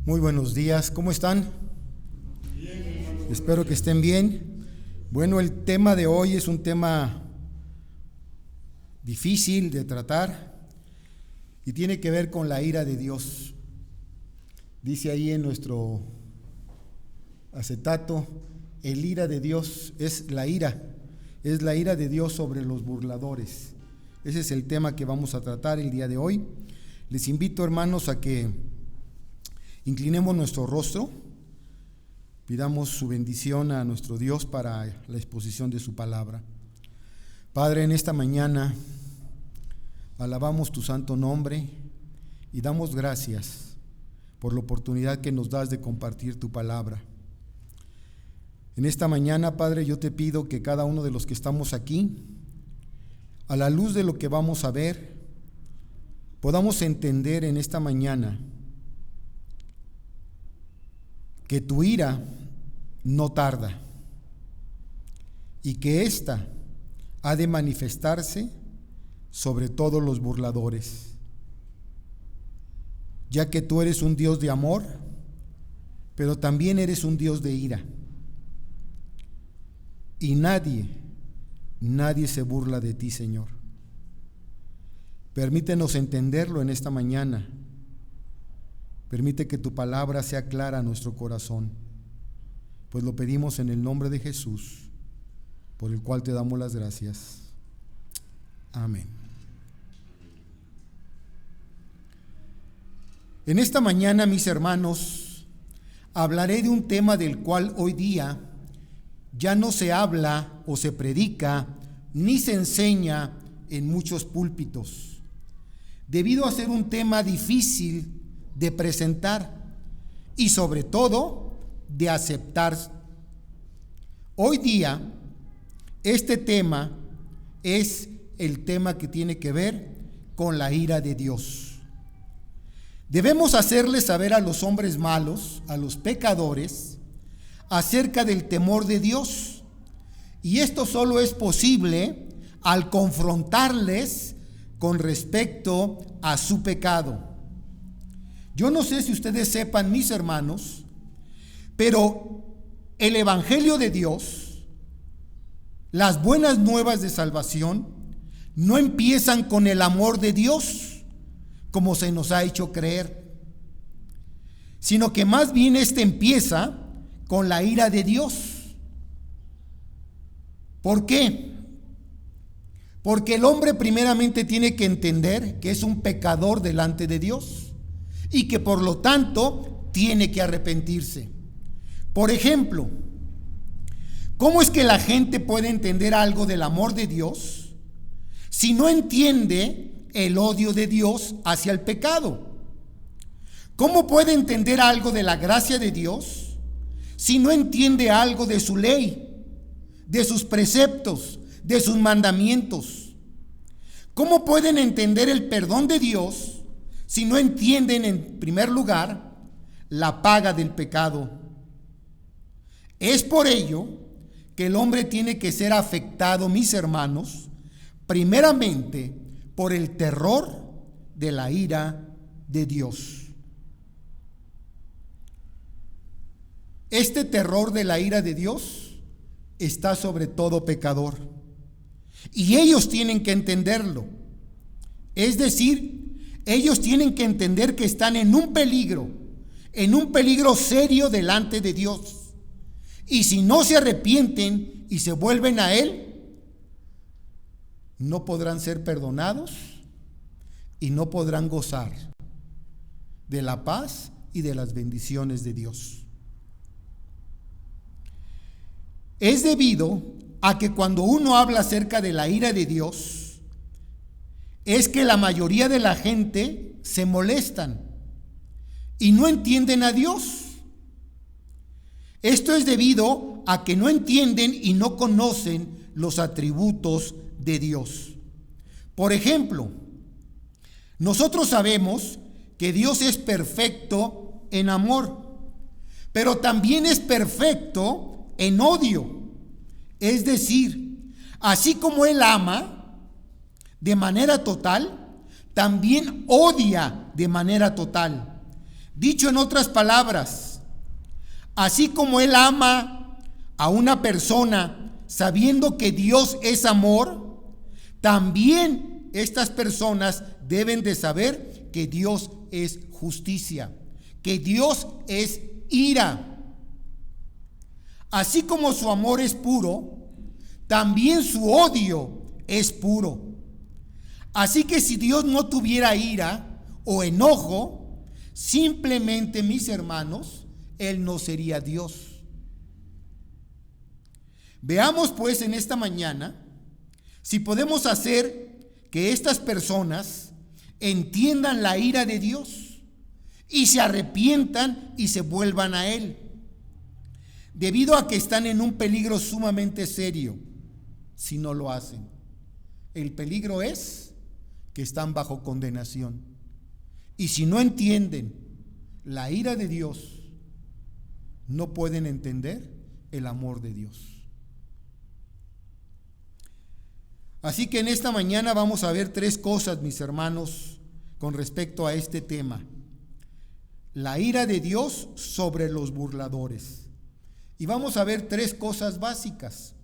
Muy buenos días, ¿cómo están? Espero que estén bien. Bueno, el tema de hoy es un tema difícil de tratar y tiene que ver con la ira de Dios. Dice ahí en nuestro acetato, el ira de Dios es la ira de Dios sobre los burladores. Ese es el tema que vamos a tratar el día de hoy. Les invito, hermanos, a que inclinemos nuestro rostro, pidamos su bendición a nuestro Dios para la exposición de su palabra. Padre, en esta mañana alabamos tu santo nombre y damos gracias por la oportunidad que nos das de compartir tu palabra. En esta mañana, Padre, yo te pido que cada uno de los que estamos aquí, a la luz de lo que vamos a ver, podamos entender en esta mañana que tu ira no tarda y que ésta ha de manifestarse sobre todos los burladores, ya que tú eres un Dios de amor, pero también eres un Dios de ira. Y nadie se burla de ti, Señor. Permítenos entenderlo en esta mañana. Permite que tu palabra sea clara a nuestro corazón, pues lo pedimos en el nombre de Jesús, por el cual te damos las gracias. Amén. En esta mañana, mis hermanos, hablaré de un tema del cual hoy día ya no se habla o se predica ni se enseña en muchos púlpitos, debido a ser un tema difícil de presentar y sobre todo de aceptar. Hoy día este tema es el tema que tiene que ver con la ira de Dios. Debemos hacerles saber a los hombres malos, a los pecadores, acerca del temor de Dios, y esto solo es posible al confrontarles con respecto a su pecado. Yo no sé si ustedes sepan, mis hermanos, pero el Evangelio de Dios, las buenas nuevas de salvación, no empiezan con el amor de Dios, como se nos ha hecho creer, sino que más bien empieza con la ira de Dios. ¿Por qué? Porque el hombre primeramente tiene que entender que es un pecador delante de Dios y que por lo tanto tiene que arrepentirse. Por ejemplo, ¿cómo es que la gente puede entender algo del amor de Dios si no entiende el odio de Dios hacia el pecado? ¿Cómo puede entender algo de la gracia de Dios si no entiende algo de su ley, de sus preceptos, de sus mandamientos? ¿Cómo pueden entender el perdón de Dios si no entienden, en primer lugar, la paga del pecado? Es por ello que el hombre tiene que ser afectado, mis hermanos, primeramente por el terror de la ira de Dios. Este terror de la ira de Dios está sobre todo pecador, y ellos tienen que entenderlo. Es decir, ellos tienen que entender que están en un peligro serio delante de Dios. Y si no se arrepienten y se vuelven a Él, no podrán ser perdonados y no podrán gozar de la paz y de las bendiciones de Dios. Es debido a que cuando uno habla acerca de la ira de Dios, es que la mayoría de la gente se molestan y no entienden a Dios. Esto es debido a que no entienden y no conocen los atributos de Dios. Por ejemplo, nosotros sabemos que Dios es perfecto en amor, pero también es perfecto en odio. Es decir, así como Él ama de manera total, también odia de manera total. Dicho en otras palabras, así como Él ama a una persona sabiendo que Dios es amor, también estas personas deben de saber que Dios es justicia, que Dios es ira. Así como su amor es puro, también su odio es puro. Así que si Dios no tuviera ira o enojo, simplemente, mis hermanos, Él no sería Dios. Veamos pues en esta mañana si podemos hacer que estas personas entiendan la ira de Dios y se arrepientan y se vuelvan a Él, debido a que están en un peligro sumamente serio si no lo hacen. El peligro es que están bajo condenación. Y si no entienden la ira de Dios, no pueden entender el amor de Dios. Así que en esta mañana vamos a ver tres cosas, mis hermanos, con respecto a este tema. La ira de Dios sobre los burladores. Y vamos a ver tres cosas básicas.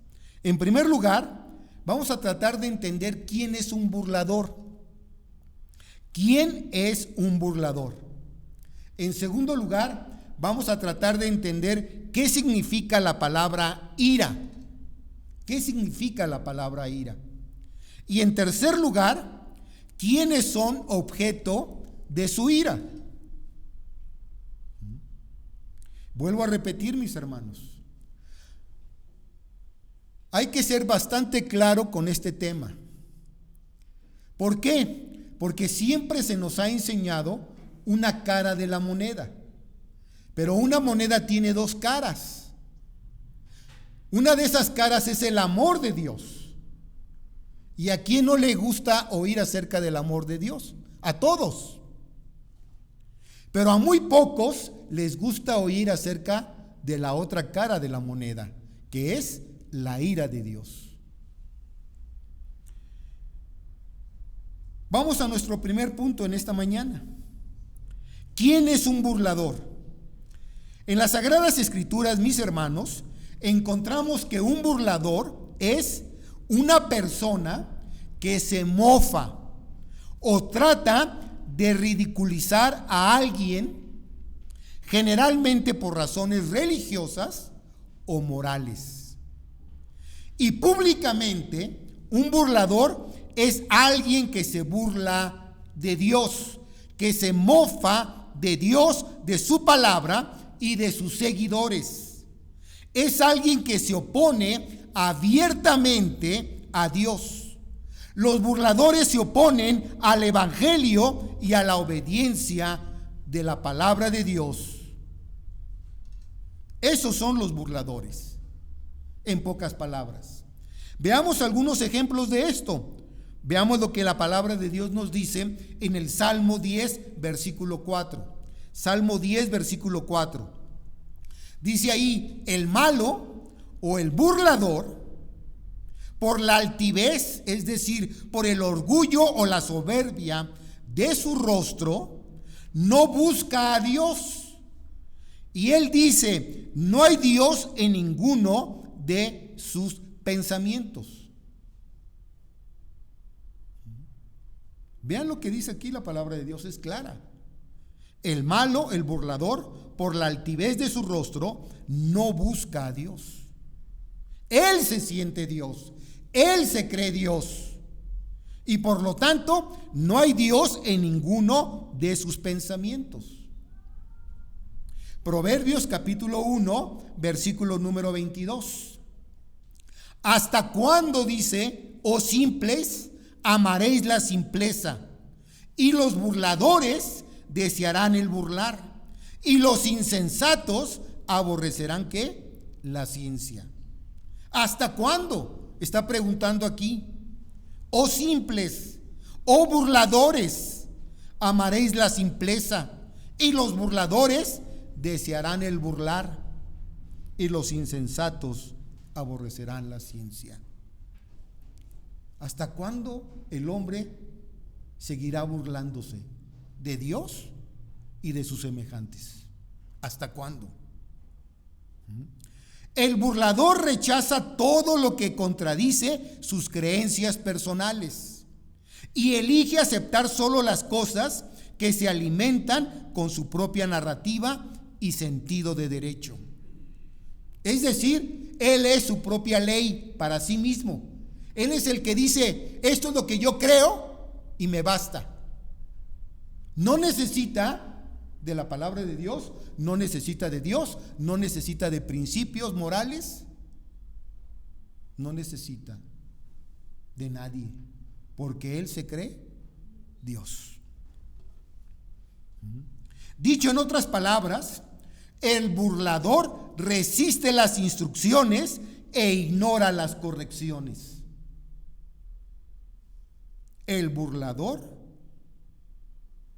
En primer lugar, vamos a tratar de entender quién es un burlador. ¿Quién es un burlador? En segundo lugar, vamos a tratar de entender qué significa la palabra ira. ¿Qué significa la palabra ira? Y en tercer lugar, ¿quiénes son objeto de su ira? Vuelvo a repetir, mis hermanos. Hay que ser bastante claro con este tema. ¿Por qué? Porque siempre se nos ha enseñado una cara de la moneda. Pero una moneda tiene dos caras. Una de esas caras es el amor de Dios. ¿Y a quién no le gusta oír acerca del amor de Dios? A todos. Pero a muy pocos les gusta oír acerca de la otra cara de la moneda, que es la ira de Dios. Vamos a nuestro primer punto en esta mañana. ¿Quién es un burlador? En las Sagradas Escrituras, mis hermanos, encontramos que un burlador es una persona que se mofa o trata de ridiculizar a alguien, generalmente por razones religiosas o morales. Y públicamente, un burlador es alguien que se burla de Dios, que se mofa de Dios, de su palabra y de sus seguidores. Es alguien que se opone abiertamente a Dios. Los burladores se oponen al evangelio y a la obediencia de la palabra de Dios. Esos son los burladores, en pocas palabras. Veamos algunos ejemplos de esto. Veamos lo que la palabra de Dios nos dice en el Salmo 10, versículo 4. Salmo 10, versículo 4. Dice ahí: el malo o el burlador, por la altivez, es decir, por el orgullo o la soberbia de su rostro, no busca a Dios. Y él dice: no hay Dios en ninguno de sus pensamientos. Vean lo que dice aquí la palabra de Dios, es clara. El malo, el burlador, por la altivez de su rostro, no busca a Dios. Él se siente Dios, él se cree Dios. Y por lo tanto, no hay Dios en ninguno de sus pensamientos. Proverbios capítulo 1, versículo número 22. ¿Hasta cuándo, dice, oh simples, amaréis la simpleza? Y los burladores desearán el burlar, y los insensatos aborrecerán ¿qué? La ciencia. ¿Hasta cuándo? Está preguntando aquí. Oh simples, oh burladores, amaréis la simpleza, y los burladores desearán el burlar, y los insensatos aborrecerán la ciencia. ¿Hasta cuándo el hombre seguirá burlándose de Dios y de sus semejantes. ¿Hasta cuándo? El burlador rechaza todo lo que contradice sus creencias personales y elige aceptar solo las cosas que se alimentan con su propia narrativa y sentido de derecho. Es decir, él es su propia ley para sí mismo. Él es el que dice, esto es lo que yo creo y me basta. No necesita de la palabra de Dios, no necesita de Dios, no necesita de principios morales, no necesita de nadie, porque él se cree Dios. Dicho en otras palabras, el burlador resiste las instrucciones e ignora las correcciones. El burlador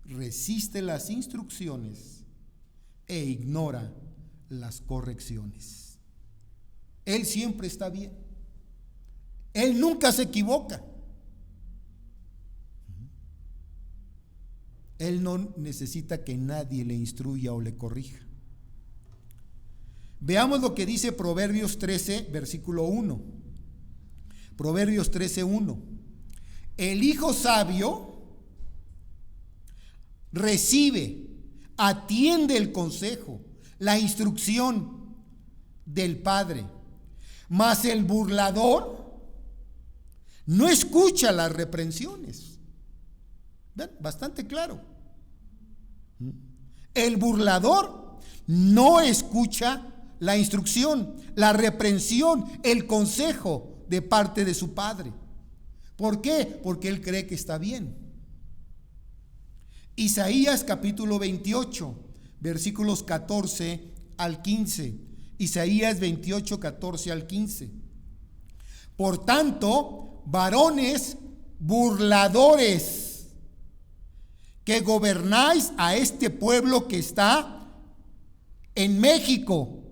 resiste las instrucciones e ignora las correcciones. Él siempre está bien. Él nunca se equivoca. Él no necesita que nadie le instruya o le corrija. Veamos lo que dice Proverbios 13, versículo 1. Proverbios 13, 1. El hijo sabio recibe, atiende el consejo, la instrucción del padre, mas el burlador no escucha las reprensiones. ¿Ven? Bastante claro. El burlador no escucha la instrucción, la reprensión, el consejo de parte de su padre. ¿Por qué? Porque él cree que está bien. Isaías capítulo 28, versículos 14 al 15. Isaías 28, 14 al 15. Por tanto, varones burladores, que gobernáis a este pueblo que está en México,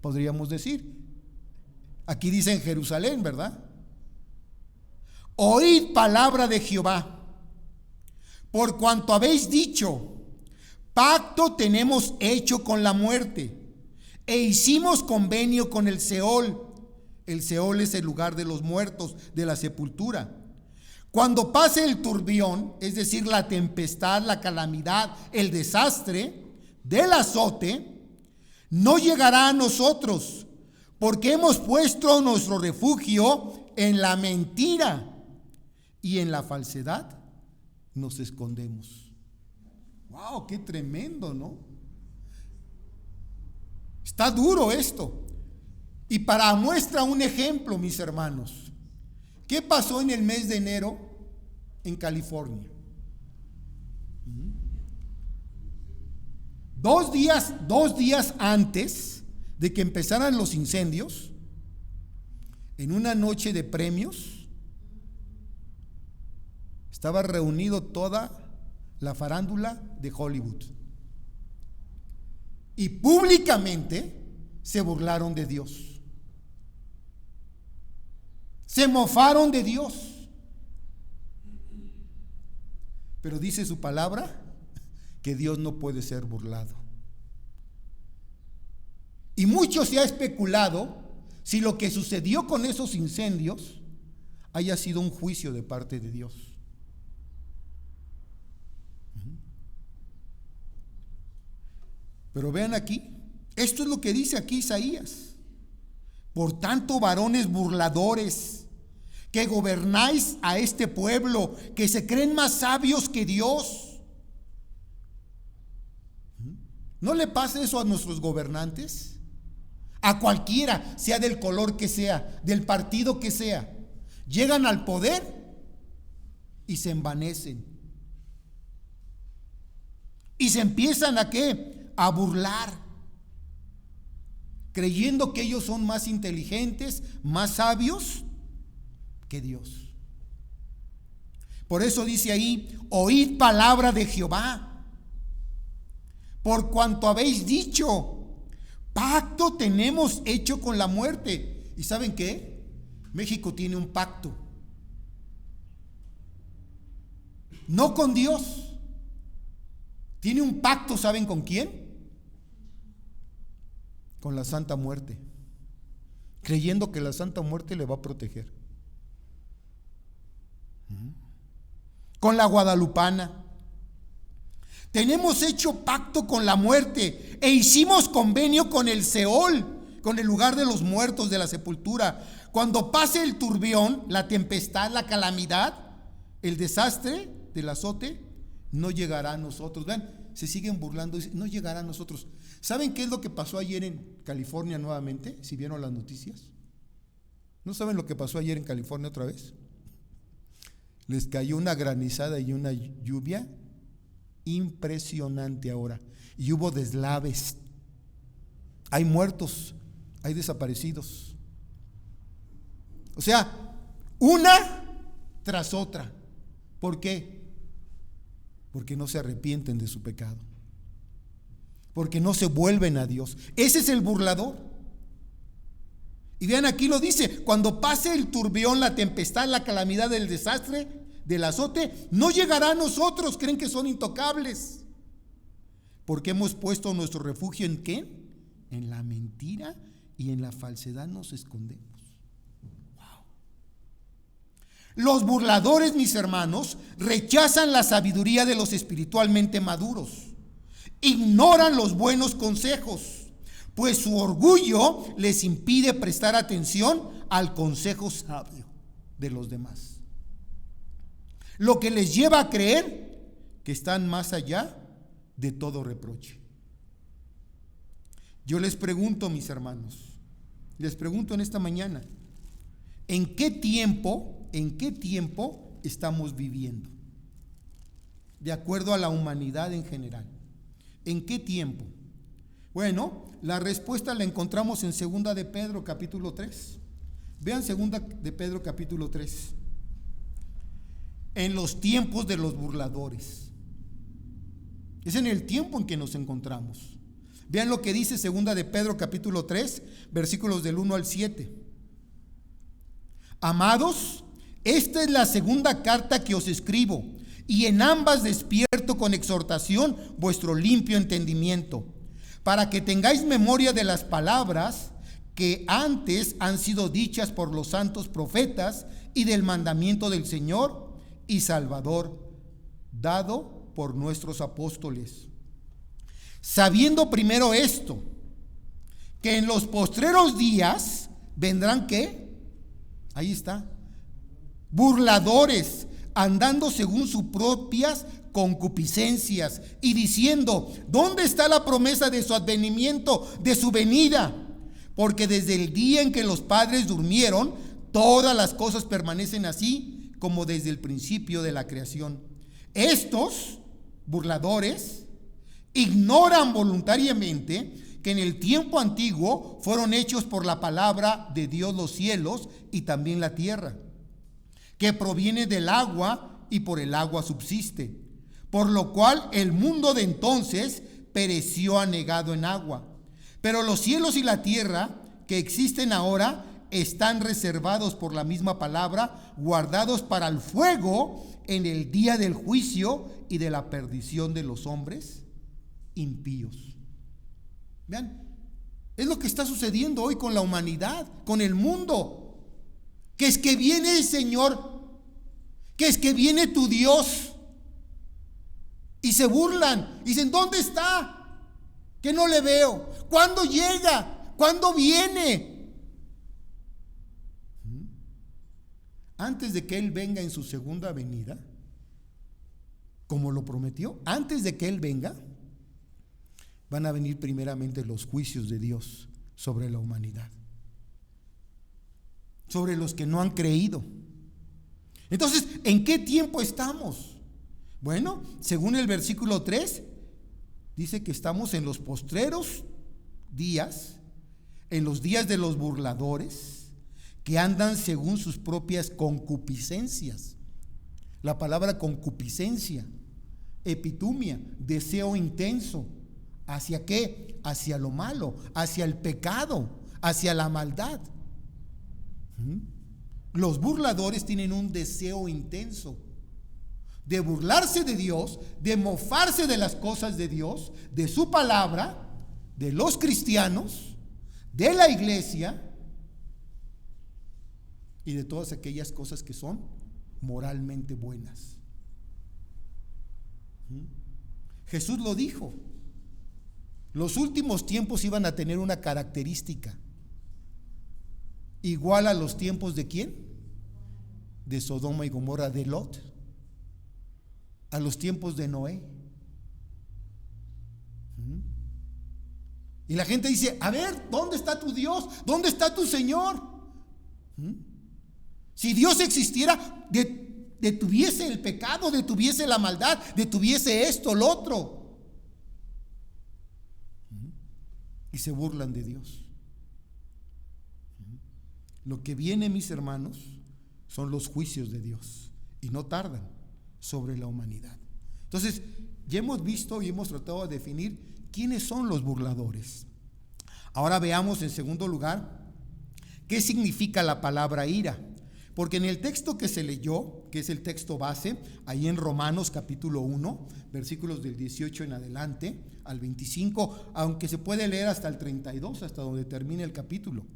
podríamos decir. Aquí dice en Jerusalén, ¿verdad? Oíd palabra de Jehová. Por cuanto habéis dicho, pacto tenemos hecho con la muerte, e hicimos convenio con el Seol. El Seol es el lugar de los muertos, de la sepultura. Cuando pase el turbión, es decir, la tempestad, la calamidad, el desastre del azote, no llegará a nosotros, porque hemos puesto nuestro refugio en la mentira y en la falsedad nos escondemos. ¡Wow! ¡Qué tremendo!, ¿no? Está duro esto. Y para muestra un ejemplo, mis hermanos, ¿qué pasó en el mes de enero en California? 2 días antes de que empezaran los incendios, en una noche de premios, estaba reunido toda la farándula de Hollywood. Y públicamente se burlaron de Dios. Se mofaron de Dios. Pero dice su palabra que Dios no puede ser burlado. Y mucho se ha especulado si lo que sucedió con esos incendios haya sido un juicio de parte de Dios. Pero vean aquí, esto es lo que dice aquí Isaías. Por tanto, varones burladores, que gobernáis a este pueblo, que se creen más sabios que Dios. ¿No le pasa eso a nuestros gobernantes? A cualquiera, sea del color que sea, del partido que sea. Llegan al poder y se envanecen. Y se empiezan ¿a qué? A burlar, creyendo que ellos son más inteligentes, más sabios que Dios. Por eso dice ahí, oíd palabra de Jehová, por cuanto habéis dicho, pacto tenemos hecho con la muerte. ¿Y saben qué? México tiene un pacto, no con Dios, Tiene un pacto, ¿saben con quién? Con la Santa Muerte, creyendo que la Santa Muerte le va a proteger. Con la Guadalupana. Tenemos hecho pacto con la muerte e hicimos convenio con el Seol, con el lugar de los muertos, de la sepultura. Cuando pase el turbión, la tempestad, la calamidad, el desastre del azote, no llegará a nosotros. Vean, se siguen burlando, no llegará a nosotros. ¿Saben qué es lo que pasó ayer en California nuevamente? Si vieron las noticias. ¿No saben lo que pasó ayer en California otra vez? Les cayó una granizada y una lluvia impresionante ahora. Y hubo deslaves. Hay muertos, hay desaparecidos. O sea, una tras otra. ¿Por qué? Porque no se arrepienten de su pecado. Porque no se vuelven a Dios. Ese es el burlador. Y vean, aquí lo dice: cuando pase el turbión, la tempestad, la calamidad, el desastre, del azote, no llegará a nosotros. Creen que son intocables. Porque hemos puesto nuestro refugio ¿en qué? En la mentira y en la falsedad nos escondemos. Wow. Los burladores, mis hermanos, rechazan la sabiduría de los espiritualmente maduros. Ignoran los buenos consejos, pues su orgullo les impide prestar atención al consejo sabio de los demás, lo que les lleva a creer que están más allá de todo reproche. Yo les pregunto, mis hermanos, les pregunto en esta mañana, ¿en qué tiempo estamos viviendo? De acuerdo a la humanidad en general. ¿En qué tiempo? Bueno, la respuesta la encontramos en 2 de Pedro capítulo 3. Vean 2 de Pedro capítulo 3. En los tiempos de los burladores. Es en el tiempo en que nos encontramos. Vean lo que dice 2 de Pedro capítulo 3, versículos del 1 al 7. Amados, esta es la segunda carta que os escribo, y en ambas despierto con exhortación vuestro limpio entendimiento, para que tengáis memoria de las palabras que antes han sido dichas por los santos profetas, y del mandamiento del Señor y Salvador, dado por nuestros apóstoles. Sabiendo primero esto, que en los postreros días vendrán ¿qué? Ahí está. Burladores, andando según sus propias concupiscencias y diciendo: ¿dónde está la promesa de su advenimiento, de su venida? Porque desde el día en que los padres durmieron, todas las cosas permanecen así como desde el principio de la creación. Estos burladores ignoran voluntariamente que en el tiempo antiguo fueron hechos por la palabra de Dios los cielos y también la tierra, que proviene del agua y por el agua subsiste, por lo cual el mundo de entonces pereció anegado en agua. Pero los cielos y la tierra que existen ahora están reservados por la misma palabra, guardados para el fuego en el día del juicio y de la perdición de los hombres impíos. Vean, es lo que está sucediendo hoy con la humanidad, con el mundo. Que es que viene el Señor, que es que viene tu Dios, y se burlan, dicen: ¿dónde está? Que no le veo. ¿Cuándo llega? ¿Cuándo viene? Antes de que Él venga en su segunda venida, como lo prometió, antes de que Él venga, van a venir primeramente los juicios de Dios sobre la humanidad, sobre los que no han creído. Entonces, ¿en qué tiempo estamos? Bueno, según el versículo 3, dice que estamos en los postreros días, en los días de los burladores, que andan según sus propias concupiscencias. La palabra concupiscencia, epitumia, deseo intenso. ¿Hacia qué? Hacia lo malo, hacia el pecado, hacia la maldad. Los burladores tienen un deseo intenso. de burlarse de Dios, de mofarse de las cosas de Dios, de su palabra, de los cristianos, de la iglesia y de todas aquellas cosas que son moralmente buenas. Jesús lo dijo. Los últimos tiempos iban a tener una característica igual a los tiempos ¿de quién? De Sodoma y Gomorra, de Lot, a los tiempos de Noé. Y la gente dice, a ver, ¿dónde está tu Dios? ¿Dónde está tu Señor? Si Dios existiera, detuviese el pecado, detuviese la maldad, detuviese esto, lo otro. Y se burlan de Dios. Lo que viene, mis hermanos, son los juicios de Dios, y no tardan, sobre la humanidad. Entonces, ya hemos visto y hemos tratado de definir quiénes son los burladores. Ahora veamos en segundo lugar qué significa la palabra ira. Porque en el texto que se leyó, que es el texto base, ahí en Romanos capítulo 1, versículos del 18 en adelante al 25, aunque se puede leer hasta el 32, hasta donde termine el capítulo.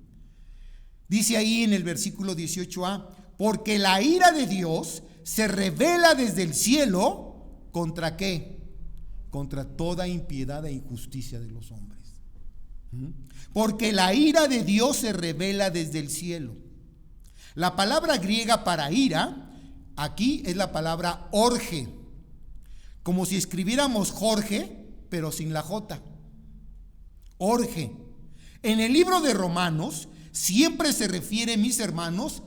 Dice ahí en el versículo 18a, porque la ira de Dios se revela desde el cielo, ¿contra qué? Contra toda impiedad e injusticia de los hombres. Porque la ira de Dios se revela desde el cielo. La palabra griega para ira aquí es la palabra orge, como si escribiéramos Jorge, pero sin la J. Orge. En el libro de Romanos siempre se refiere, mis hermanos,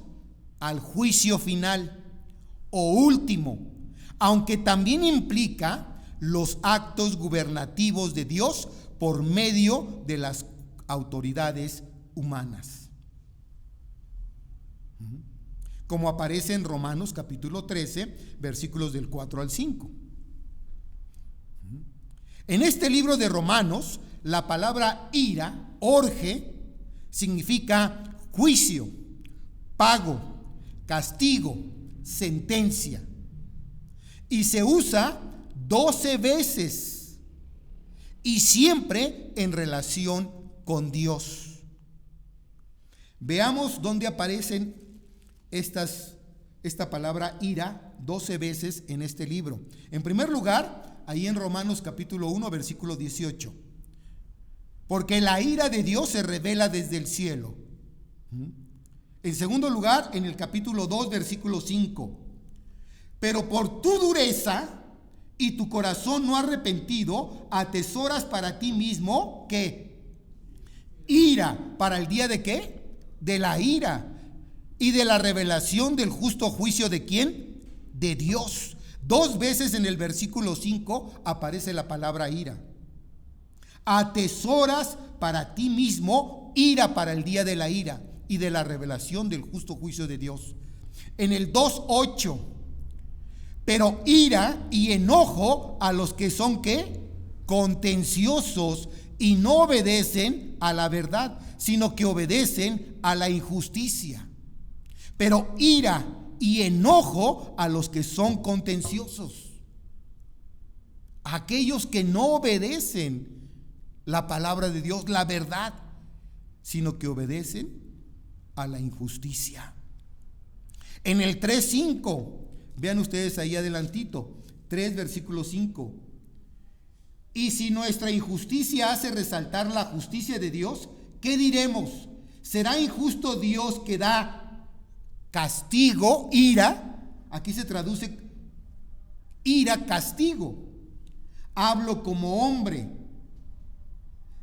al juicio final o último, aunque también implica los actos gubernativos de Dios por medio de las autoridades humanas, como aparece en Romanos capítulo 13, versículos del 4 al 5. En este libro de Romanos, la palabra ira, orge, significa juicio, pago, castigo, sentencia. Y se usa 12 veces y siempre en relación con Dios. Veamos dónde aparecen esta palabra ira 12 veces en este libro. En primer lugar, ahí en Romanos capítulo 1, versículo 18. Porque la ira de Dios se revela desde el cielo. En segundo lugar, en el capítulo 2, versículo 5. Pero por tu dureza y tu corazón no arrepentido, atesoras para ti mismo, ¿qué? Ira. ¿Para el día de qué? De la ira y de la revelación del justo juicio ¿de quién? De Dios. 2 veces en el versículo 5 aparece la palabra ira. Atesoras para ti mismo ira para el día de la ira y de la revelación del justo juicio de Dios. En el 2:8, pero ira y enojo a los que son ¿qué? Contenciosos y no obedecen a la verdad, sino que obedecen a la injusticia. Pero ira y enojo a los que son contenciosos, a aquellos que no obedecen la palabra de Dios, la verdad, sino que obedecen a la injusticia. En el 3:5, vean ustedes ahí adelantito, 3 versículo 5. Y si nuestra injusticia hace resaltar la justicia de Dios, ¿qué diremos? ¿Será injusto Dios que da castigo, ira? Aquí se traduce ira, castigo. Hablo como hombre.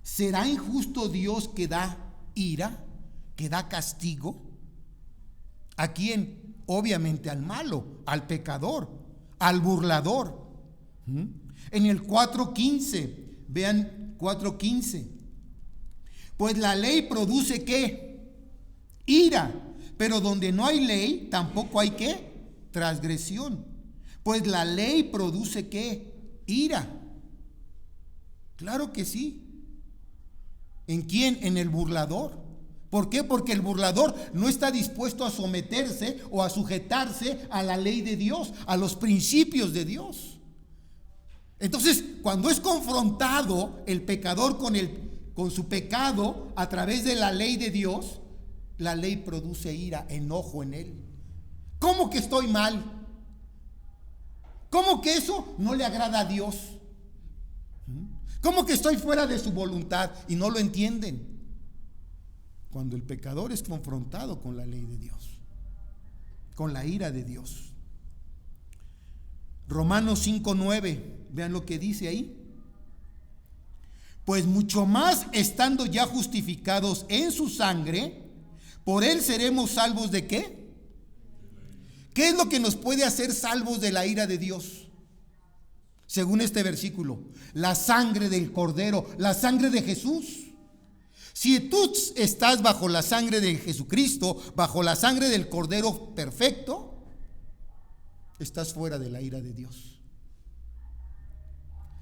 ¿Será injusto Dios que da ira, que da castigo? ¿A quién? Obviamente al malo, al pecador, al burlador. En el 4:15, vean 4:15. Pues la ley produce ¿qué? Ira. Pero donde no hay ley, tampoco hay ¿qué? Transgresión. Pues la ley produce ¿qué? Ira. Claro que sí. ¿En quién? En el burlador. ¿Por qué? Porque el burlador no está dispuesto a someterse o a sujetarse a la ley de Dios, a los principios de Dios. Entonces, cuando es confrontado el pecador con su pecado a través de la ley de Dios, la ley produce ira, enojo en él. ¿Cómo que estoy mal? ¿Cómo que eso no le agrada a Dios? ¿Cómo que estoy fuera de su voluntad? Y no lo entienden. Cuando el pecador es confrontado con la ley de Dios, con la ira de Dios. Romanos 5:9, vean lo que dice ahí. Pues mucho más estando ya justificados en su sangre, por él seremos salvos ¿de qué? ¿Qué es lo que nos puede hacer salvos de la ira de Dios? Según este versículo, la sangre del Cordero, la sangre de Jesús. Si tú estás bajo la sangre de Jesucristo, bajo la sangre del Cordero perfecto, estás fuera de la ira de Dios.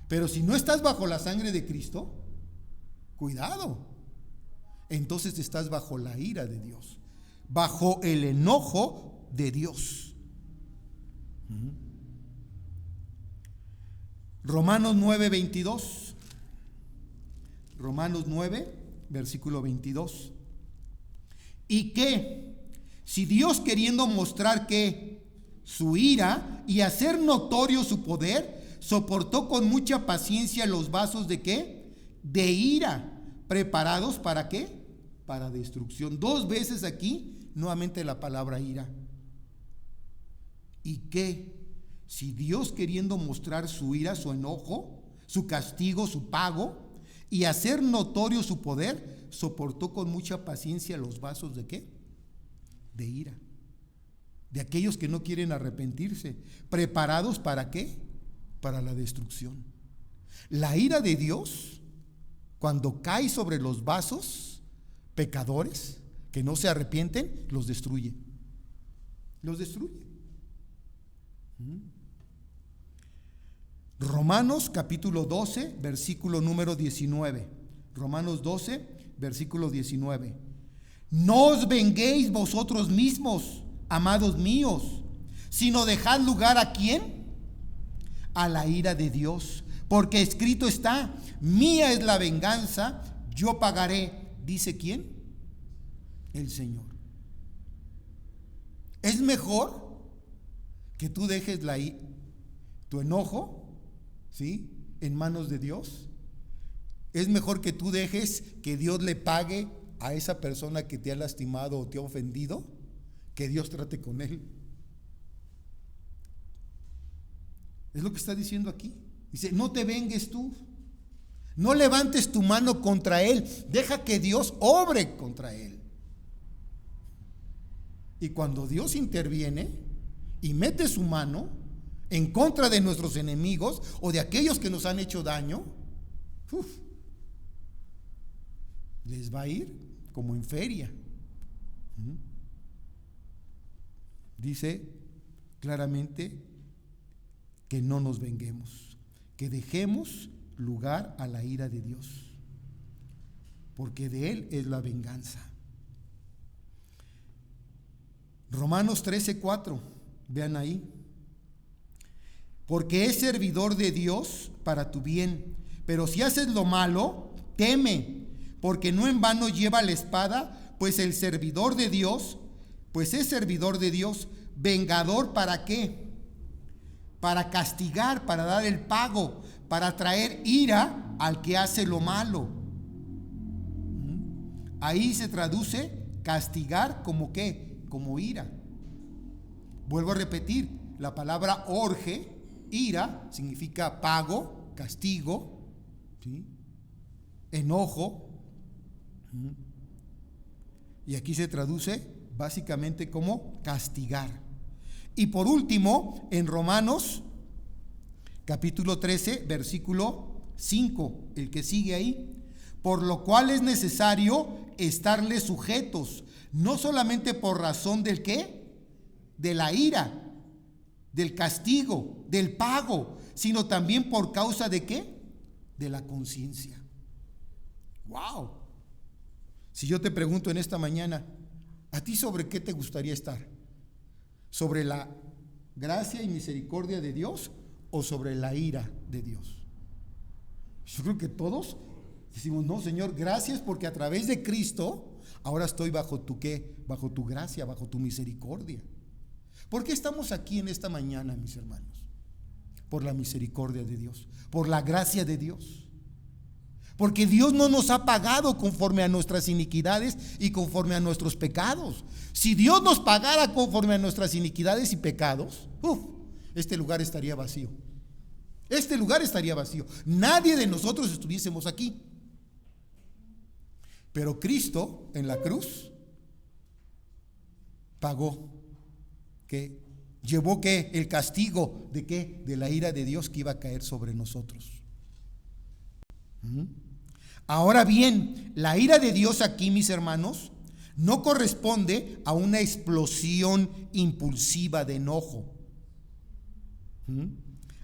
Pero si no estás bajo la sangre de Cristo, cuidado, entonces estás bajo la ira de Dios, bajo el enojo de Dios. Romanos 9:22. Romanos 9, versículo 22. Y que si Dios, queriendo mostrar que su ira y hacer notorio su poder, soportó con mucha paciencia los vasos ¿de qué? De ira, preparados ¿para qué? Para destrucción. 2 veces aquí nuevamente la palabra ira. Y que si Dios, queriendo mostrar su ira, su enojo, su castigo, su pago, y hacer notorio su poder, soportó con mucha paciencia los vasos ¿de qué? De ira, de aquellos que no quieren arrepentirse, preparados ¿para qué? Para la destrucción. La ira de Dios, cuando cae sobre los vasos pecadores que no se arrepienten, los destruye. Los destruye. Romanos capítulo 12, versículo número 19. Romanos 12, versículo 19. No os venguéis vosotros mismos, amados míos, sino dejad lugar ¿a quién? A la ira de Dios, porque escrito está: mía es la venganza, yo pagaré. ¿Dice quién? El Señor. Es mejor que tú dejes tu enojo, ¿sí?, en manos de Dios. Es mejor que tú dejes que Dios le pague a esa persona que te ha lastimado o te ha ofendido, que Dios trate con él. Es lo que está diciendo aquí. Dice: no te vengues tú, no levantes tu mano contra él, deja que Dios obre contra él. Y cuando Dios interviene y mete su mano en contra de nuestros enemigos o de aquellos que nos han hecho daño, les va a ir como en feria. Dice claramente que no nos venguemos, que dejemos lugar a la ira de Dios, porque de Él es la venganza. Romanos 13:4, vean ahí. Porque es servidor de Dios para tu bien, pero si haces lo malo, teme, porque no en vano lleva la espada, pues es servidor de Dios, vengador ¿para qué? Para castigar, para dar el pago, para traer ira al que hace lo malo. Ahí se traduce castigar como ¿qué? Como ira. Vuelvo a repetir, la palabra orge, ira, significa pago, castigo, ¿sí?, enojo. Y aquí se traduce básicamente como castigar. Y por último, en Romanos capítulo 13, versículo 5, el que sigue ahí: por lo cual es necesario estarle sujetos, no solamente por razón del ¿qué? De la ira, del castigo, del pago, sino también por causa de ¿qué? De la conciencia. ¡Wow! Si yo te pregunto en esta mañana, ¿a ti sobre qué te gustaría estar? ¿Sobre la gracia y misericordia de Dios o sobre la ira de Dios? Yo creo que todos decimos, no, Señor, gracias porque a través de Cristo ahora estoy bajo tu ¿qué? Bajo tu gracia, bajo tu misericordia. ¿Por qué estamos aquí en esta mañana, mis hermanos? Por la misericordia de Dios, por la gracia de Dios. Porque Dios no nos ha pagado conforme a nuestras iniquidades y conforme a nuestros pecados. Si Dios nos pagara conforme a nuestras iniquidades y pecados, este lugar estaría vacío. Este lugar estaría vacío. Nadie de nosotros estuviésemos aquí. Pero Cristo en la cruz pagó, que llevó ¿qué? El castigo de ¿qué? De la ira de Dios que iba a caer sobre nosotros. Ahora bien, la ira de Dios aquí, mis hermanos, no corresponde a una explosión impulsiva de enojo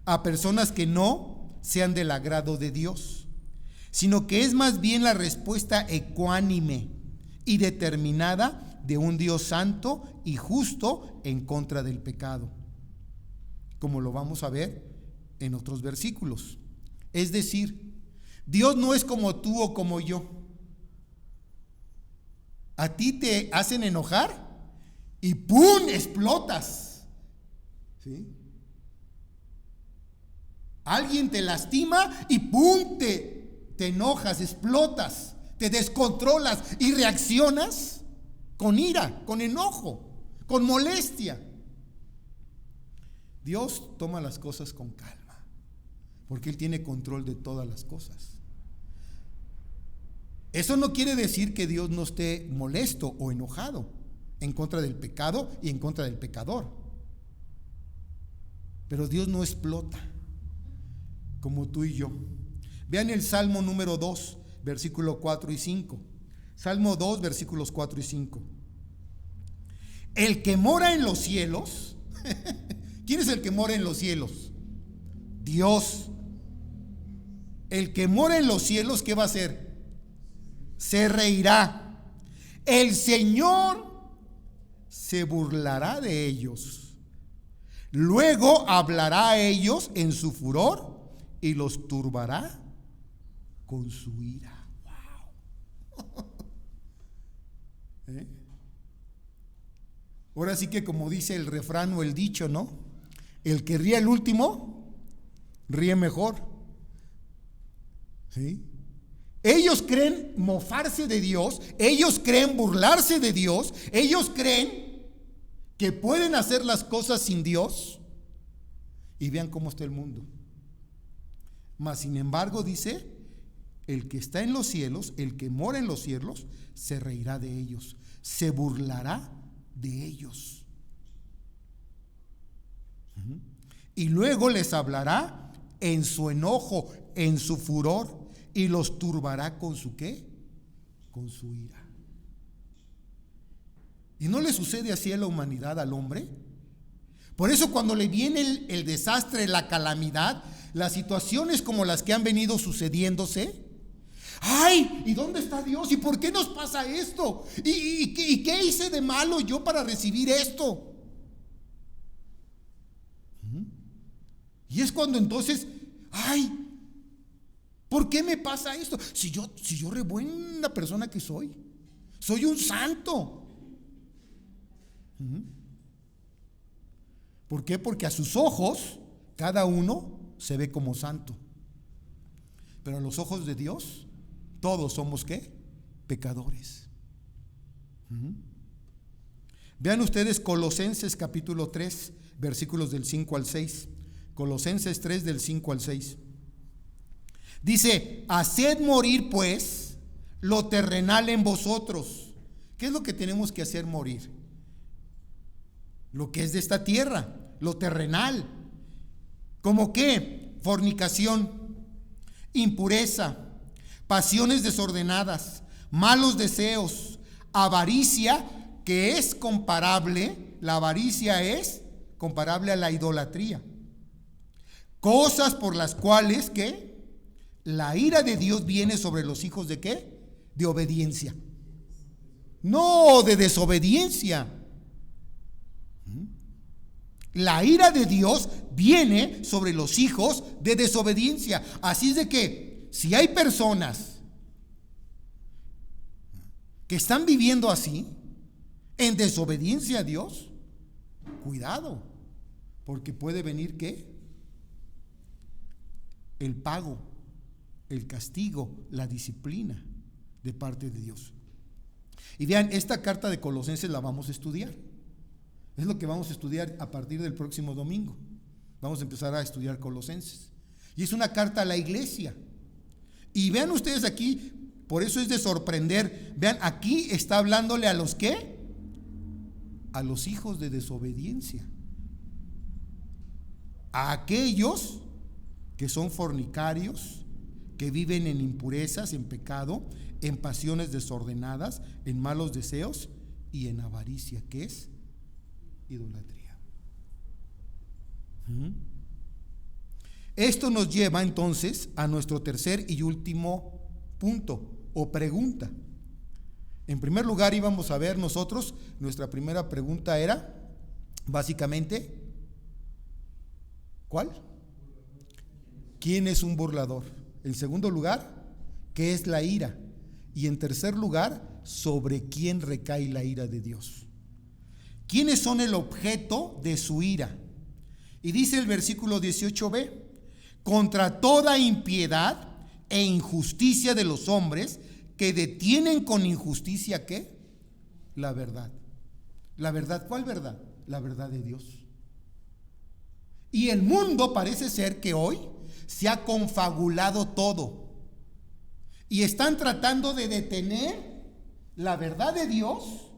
a personas que no sean del agrado de Dios, sino que es más bien la respuesta ecuánime y determinada de un Dios santo y justo en contra del pecado, como lo vamos a ver en otros versículos. Es decir, Dios no es como tú o como yo. A ti te hacen enojar y ¡pum! Explotas. ¿Sí? Alguien te lastima y ¡pum! Te enojas, explotas, te descontrolas y reaccionas con ira, con enojo, con molestia. Dios toma las cosas con calma, porque Él tiene control de todas las cosas. Eso no quiere decir que Dios no esté molesto o enojado en contra del pecado y en contra del pecador. Pero Dios no explota como tú y yo. Vean el Salmo número 2, versículo 4 y 5. Salmo 2, versículos 4 y 5. El que mora en los cielos, ¿quién es el que mora en los cielos? Dios. El que mora en los cielos, ¿qué va a hacer? Se reirá. El Señor se burlará de ellos. Luego hablará a ellos en su furor y los turbará con su ira. Wow. Ahora sí que, como dice el refrán o el dicho, ¿no? El que ríe el último, ríe mejor. ¿Sí? Ellos creen mofarse de Dios, ellos creen burlarse de Dios, ellos creen que pueden hacer las cosas sin Dios. Y vean cómo está el mundo. Mas sin embargo dice, el que está en los cielos, el que mora en los cielos, se reirá de ellos, se burlará de ellos. Y luego les hablará en su enojo, en su furor, y los turbará con su ¿qué? Con su ira. ¿Y no le sucede así a la humanidad, al hombre? Por eso cuando le viene el desastre, la calamidad, las situaciones como las que han venido sucediéndose, ¡ay! ¿Y dónde está Dios? ¿Y por qué nos pasa esto? ¿Y qué hice de malo yo para recibir esto? Y es cuando entonces, ¡ay! ¿Por qué me pasa esto? Si yo re buena persona que soy un santo. ¿Por qué? Porque a sus ojos cada uno se ve como santo, pero a los ojos de Dios todos somos ¿qué? Pecadores. Vean ustedes Colosenses capítulo 3, versículos del 5 al 6. Colosenses 3 del 5 al 6. Dice, haced morir pues lo terrenal en vosotros. ¿Qué es lo que tenemos que hacer morir? Lo que es de esta tierra, lo terrenal. ¿Cómo qué? Fornicación, impureza, pasiones desordenadas, malos deseos, avaricia, que es comparable, la avaricia es comparable a la idolatría. Cosas por las cuales, ¿qué? La ira de Dios viene sobre los hijos de ¿qué? De obediencia. no de desobediencia. La ira de Dios viene sobre los hijos de desobediencia. Así es de que si hay personas que están viviendo así, en desobediencia a Dios, cuidado, porque puede venir ¿qué? El pago, el castigo, la disciplina de parte de Dios. Y vean, esta carta de Colosenses la vamos a estudiar. Es lo que vamos a estudiar a partir del próximo domingo. Vamos a empezar a estudiar Colosenses. Y es una carta a la iglesia. Y vean ustedes aquí, por eso es de sorprender. Vean, aquí está hablándole a los ¿qué? A los hijos de desobediencia. A aquellos que son fornicarios, que viven en impurezas, en pecado, en pasiones desordenadas, en malos deseos y en avaricia, que es idolatría. Esto nos lleva entonces a nuestro tercer y último punto o pregunta. En primer lugar íbamos a ver nosotros, nuestra primera pregunta era básicamente, ¿cuál? ¿Quién es un burlador? En segundo lugar, ¿qué es la ira? Y en tercer lugar, ¿sobre quién recae la ira de Dios? ¿Quiénes son el objeto de su ira? Y dice el versículo 18b, contra toda impiedad e injusticia de los hombres que detienen con injusticia, ¿qué? La verdad. ¿La verdad? ¿Cuál verdad? La verdad de Dios. Y el mundo parece ser que hoy se ha confabulado todo y están tratando de detener la verdad de Dios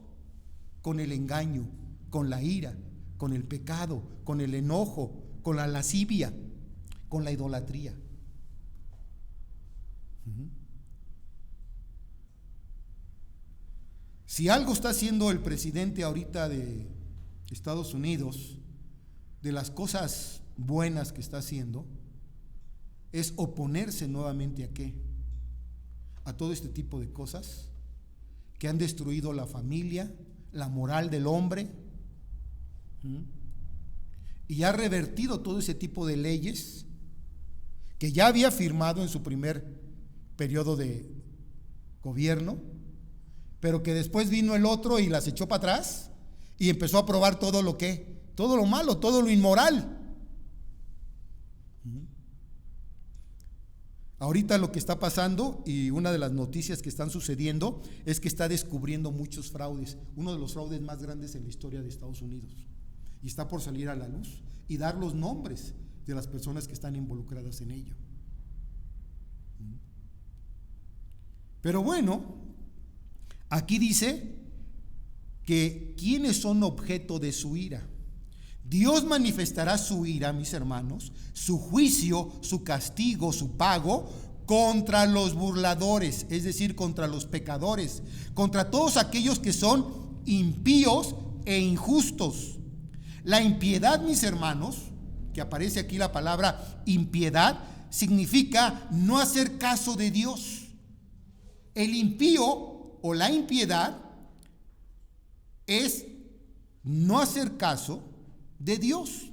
con el engaño, con la ira, con el pecado, con el enojo, con la lascivia, con la idolatría. Si algo está haciendo el presidente ahorita de Estados Unidos, de las cosas buenas que está haciendo, es oponerse nuevamente a ¿qué? A todo este tipo de cosas que han destruido la familia, la moral del hombre, y ha revertido todo ese tipo de leyes que ya había firmado en su primer periodo de gobierno, pero que después vino el otro y las echó para atrás y empezó a aprobar todo lo que, todo lo malo, todo lo inmoral. Ahorita lo que está pasando y una de las noticias que están sucediendo es que está descubriendo muchos fraudes, uno de los fraudes más grandes en la historia de Estados Unidos, y está por salir a la luz y dar los nombres de las personas que están involucradas en ello. Pero bueno, aquí dice que ¿quiénes son objeto de su ira? Dios manifestará su ira, mis hermanos, su juicio, su castigo, su pago contra los burladores, es decir, contra los pecadores, contra todos aquellos que son impíos e injustos. La impiedad, mis hermanos, que aparece aquí la palabra impiedad, significa no hacer caso de Dios. El impío o la impiedad es no hacer caso de Dios,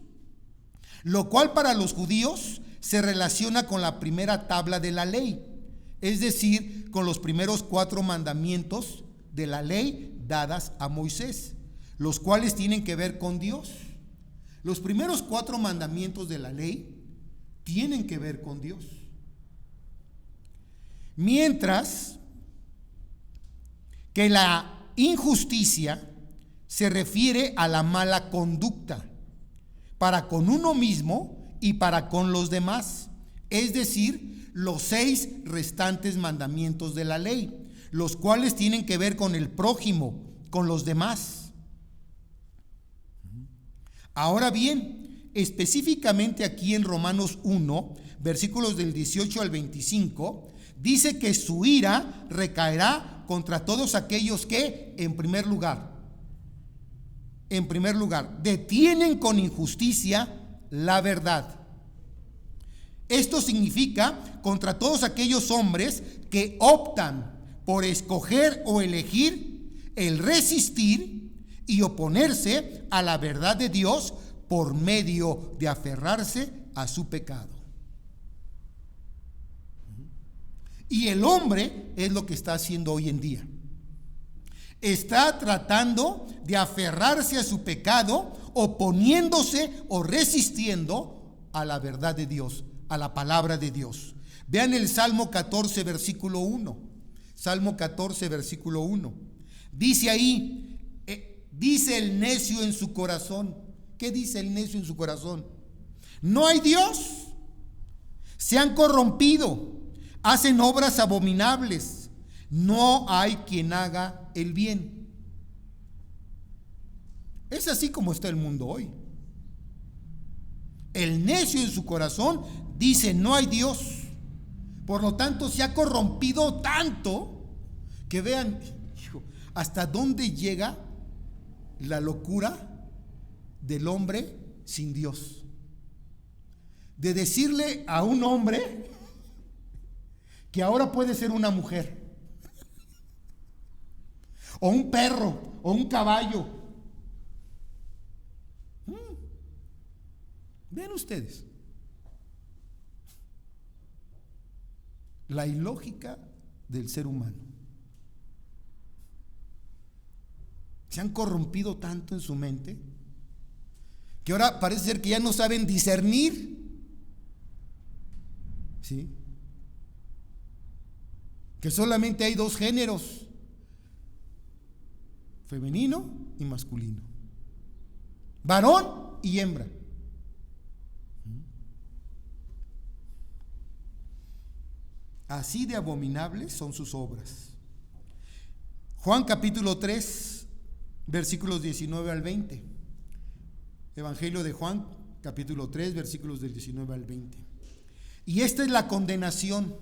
lo cual para los judíos se relaciona con la primera tabla de la ley, es decir, con los primeros 4 mandamientos de la ley dadas a Moisés, los cuales tienen que ver con Dios. Los primeros 4 mandamientos de la ley tienen que ver con Dios. Mientras que la injusticia se refiere a la mala conducta para con uno mismo y para con los demás, es decir, los 6 restantes mandamientos de la ley, los cuales tienen que ver con el prójimo, con los demás. Ahora bien, específicamente aquí en Romanos 1, versículos del 18 al 25, dice que su ira recaerá contra todos aquellos que, en primer lugar, detienen con injusticia la verdad. Esto significa contra todos aquellos hombres que optan por escoger o elegir el resistir y oponerse a la verdad de Dios por medio de aferrarse a su pecado. Y el hombre es lo que está haciendo hoy en día. Está tratando de aferrarse a su pecado, oponiéndose o resistiendo a la verdad de Dios, a la palabra de Dios. Vean el Salmo 14, versículo 1. Salmo 14, versículo 1. Dice ahí, dice el necio en su corazón. ¿Qué dice el necio en su corazón? No hay Dios. Se han corrompido. Hacen obras abominables. No hay quien haga el bien. Es así como está el mundo hoy. El necio en su corazón dice no hay Dios. Por lo tanto se ha corrompido tanto que vean hasta dónde llega la locura del hombre sin Dios. De decirle a un hombre que ahora puede ser una mujer, o un perro, o un caballo. Vean ustedes la ilógica del ser humano. Se han corrompido tanto en su mente que ahora parece ser que ya no saben discernir. ¿Sí? Que solamente hay dos géneros, femenino y masculino, varón y hembra. Así de abominables son sus obras. Juan capítulo 3, versículos 19 al 20. Evangelio de Juan capítulo 3, versículos del 19 al 20. Y esta es la condenación,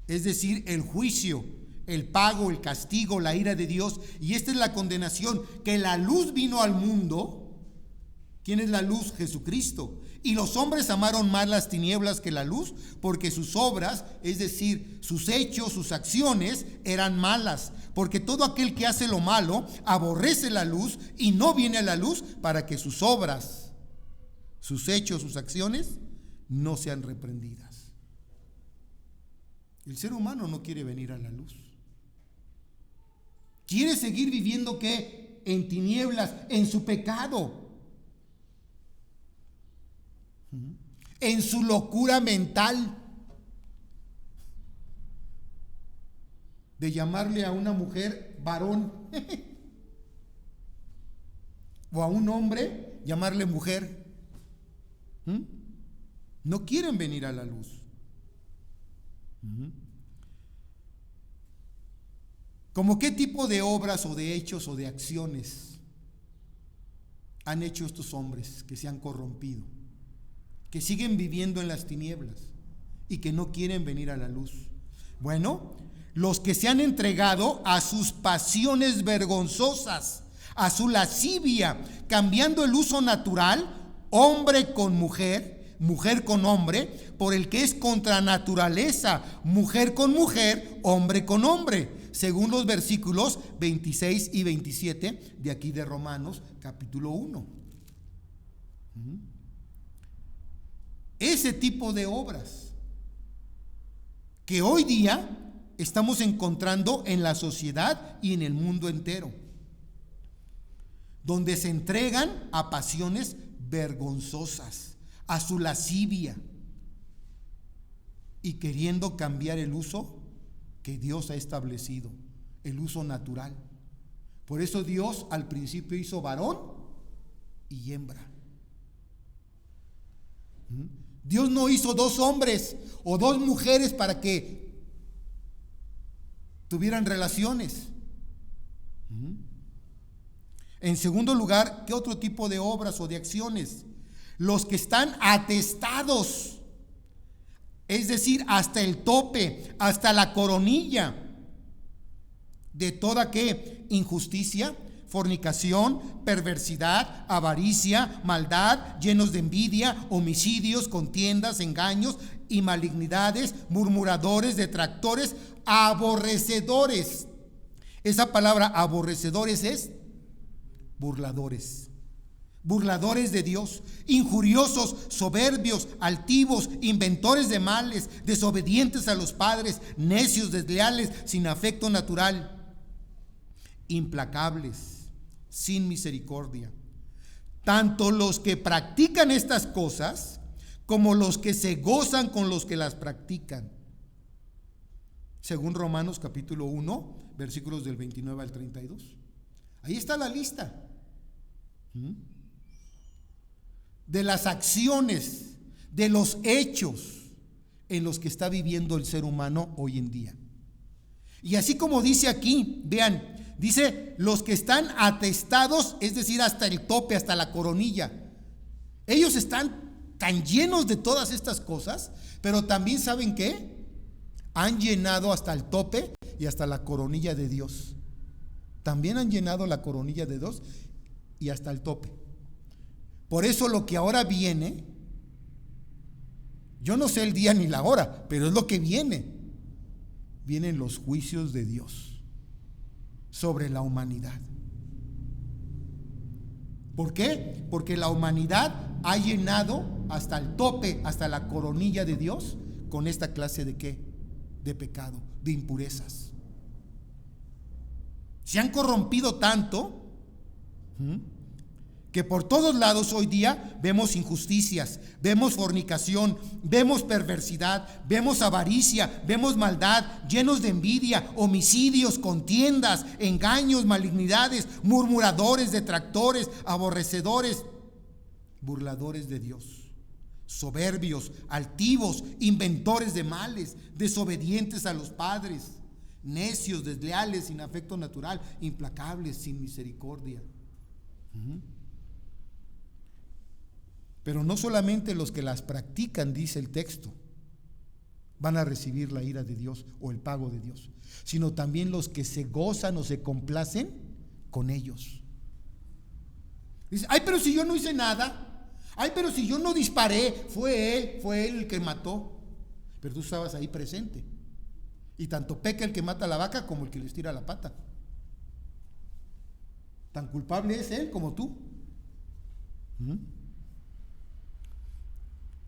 es decir, el juicio, el pago, el castigo, la ira de Dios. Y esta es la condenación, que la luz vino al mundo. ¿Quién es la luz? Jesucristo. Y los hombres amaron más las tinieblas que la luz, porque sus obras, es decir, sus hechos, sus acciones, eran malas. Porque todo aquel que hace lo malo aborrece la luz y no viene a la luz para que sus obras, sus hechos, sus acciones no sean reprendidas. El ser humano no quiere venir a la luz. Quiere seguir viviendo ¿qué? En tinieblas, en su pecado, en su locura mental de llamarle a una mujer varón o a un hombre llamarle mujer. No quieren venir a la luz. ¿Cómo qué tipo de obras o de hechos o de acciones han hecho estos hombres que se han corrompido, que siguen viviendo en las tinieblas y que no quieren venir a la luz? Bueno, los que se han entregado a sus pasiones vergonzosas, a su lascivia, cambiando el uso natural, hombre con mujer, mujer con hombre, por el que es contra naturaleza, mujer con mujer, hombre con hombre, según los versículos 26 y 27 de aquí de Romanos capítulo 1. Ese tipo de obras que hoy día estamos encontrando en la sociedad y en el mundo entero, donde se entregan a pasiones vergonzosas, a su lascivia, y queriendo cambiar el uso que Dios ha establecido, el uso natural. Por eso Dios al principio hizo varón y hembra. Dios no hizo dos hombres o dos mujeres para que tuvieran relaciones. En segundo lugar, ¿qué otro tipo de obras o de acciones? Los que están atestados, es decir, hasta el tope, hasta la coronilla de toda ¿qué? Injusticia, fornicación, perversidad, avaricia, maldad, llenos de envidia, homicidios, contiendas, engaños y malignidades, murmuradores, detractores, aborrecedores, Esa palabra aborrecedores es burladores. Burladores de Dios, injuriosos, soberbios, altivos, inventores de males, desobedientes a los padres, necios, desleales, sin afecto natural, implacables, sin misericordia. Tanto los que practican estas cosas como los que se gozan con los que las practican. Según Romanos capítulo 1, versículos del 29 al 32. Ahí está la lista de las acciones, de los hechos en los que está viviendo el ser humano hoy en día. Y así como dice aquí, vean, dice los que están atestados, es decir, hasta el tope, hasta la coronilla. Ellos están tan llenos de todas estas cosas, pero también ¿saben qué? Han llenado hasta el tope y hasta la coronilla de Dios. También han llenado la coronilla de Dios y hasta el tope. Por eso lo que ahora viene, yo no sé el día ni la hora, pero es lo que viene. Vienen los juicios de Dios sobre la humanidad. ¿Por qué? Porque la humanidad ha llenado hasta el tope, hasta la coronilla de Dios con esta clase de ¿qué? De pecado, de impurezas. Se han corrompido tanto que por todos lados hoy día vemos injusticias, vemos fornicación, vemos perversidad, vemos avaricia, vemos maldad, llenos de envidia, homicidios, contiendas, engaños, malignidades, murmuradores, detractores, aborrecedores, burladores de Dios, soberbios, altivos, inventores de males, desobedientes a los padres, necios, desleales, sin afecto natural, implacables, sin misericordia. Pero no solamente los que las practican, dice el texto, van a recibir la ira de Dios o el pago de Dios, sino también los que se gozan o se complacen con ellos. Dice, ay, pero si yo no hice nada, ay, pero si yo no disparé, fue él el que mató, pero tú estabas ahí presente. Y tanto peca el que mata a la vaca como el que les tira la pata. Tan culpable es él como tú.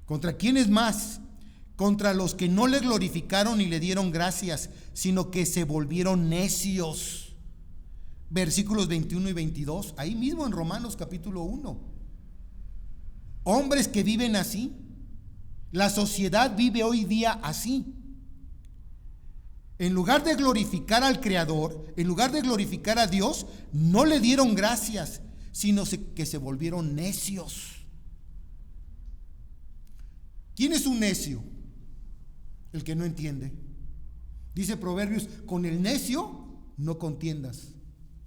¿Contra quiénes más? Contra los que no le glorificaron ni le dieron gracias, sino que se volvieron necios. Versículos 21 y 22, ahí mismo en Romanos capítulo 1. Hombres que viven así. La sociedad vive hoy día así. En lugar de glorificar al Creador, en lugar de glorificar a Dios, no le dieron gracias, sino que se volvieron necios. ¿Quién es un necio? El que no entiende. Dice Proverbios, con el necio no contiendas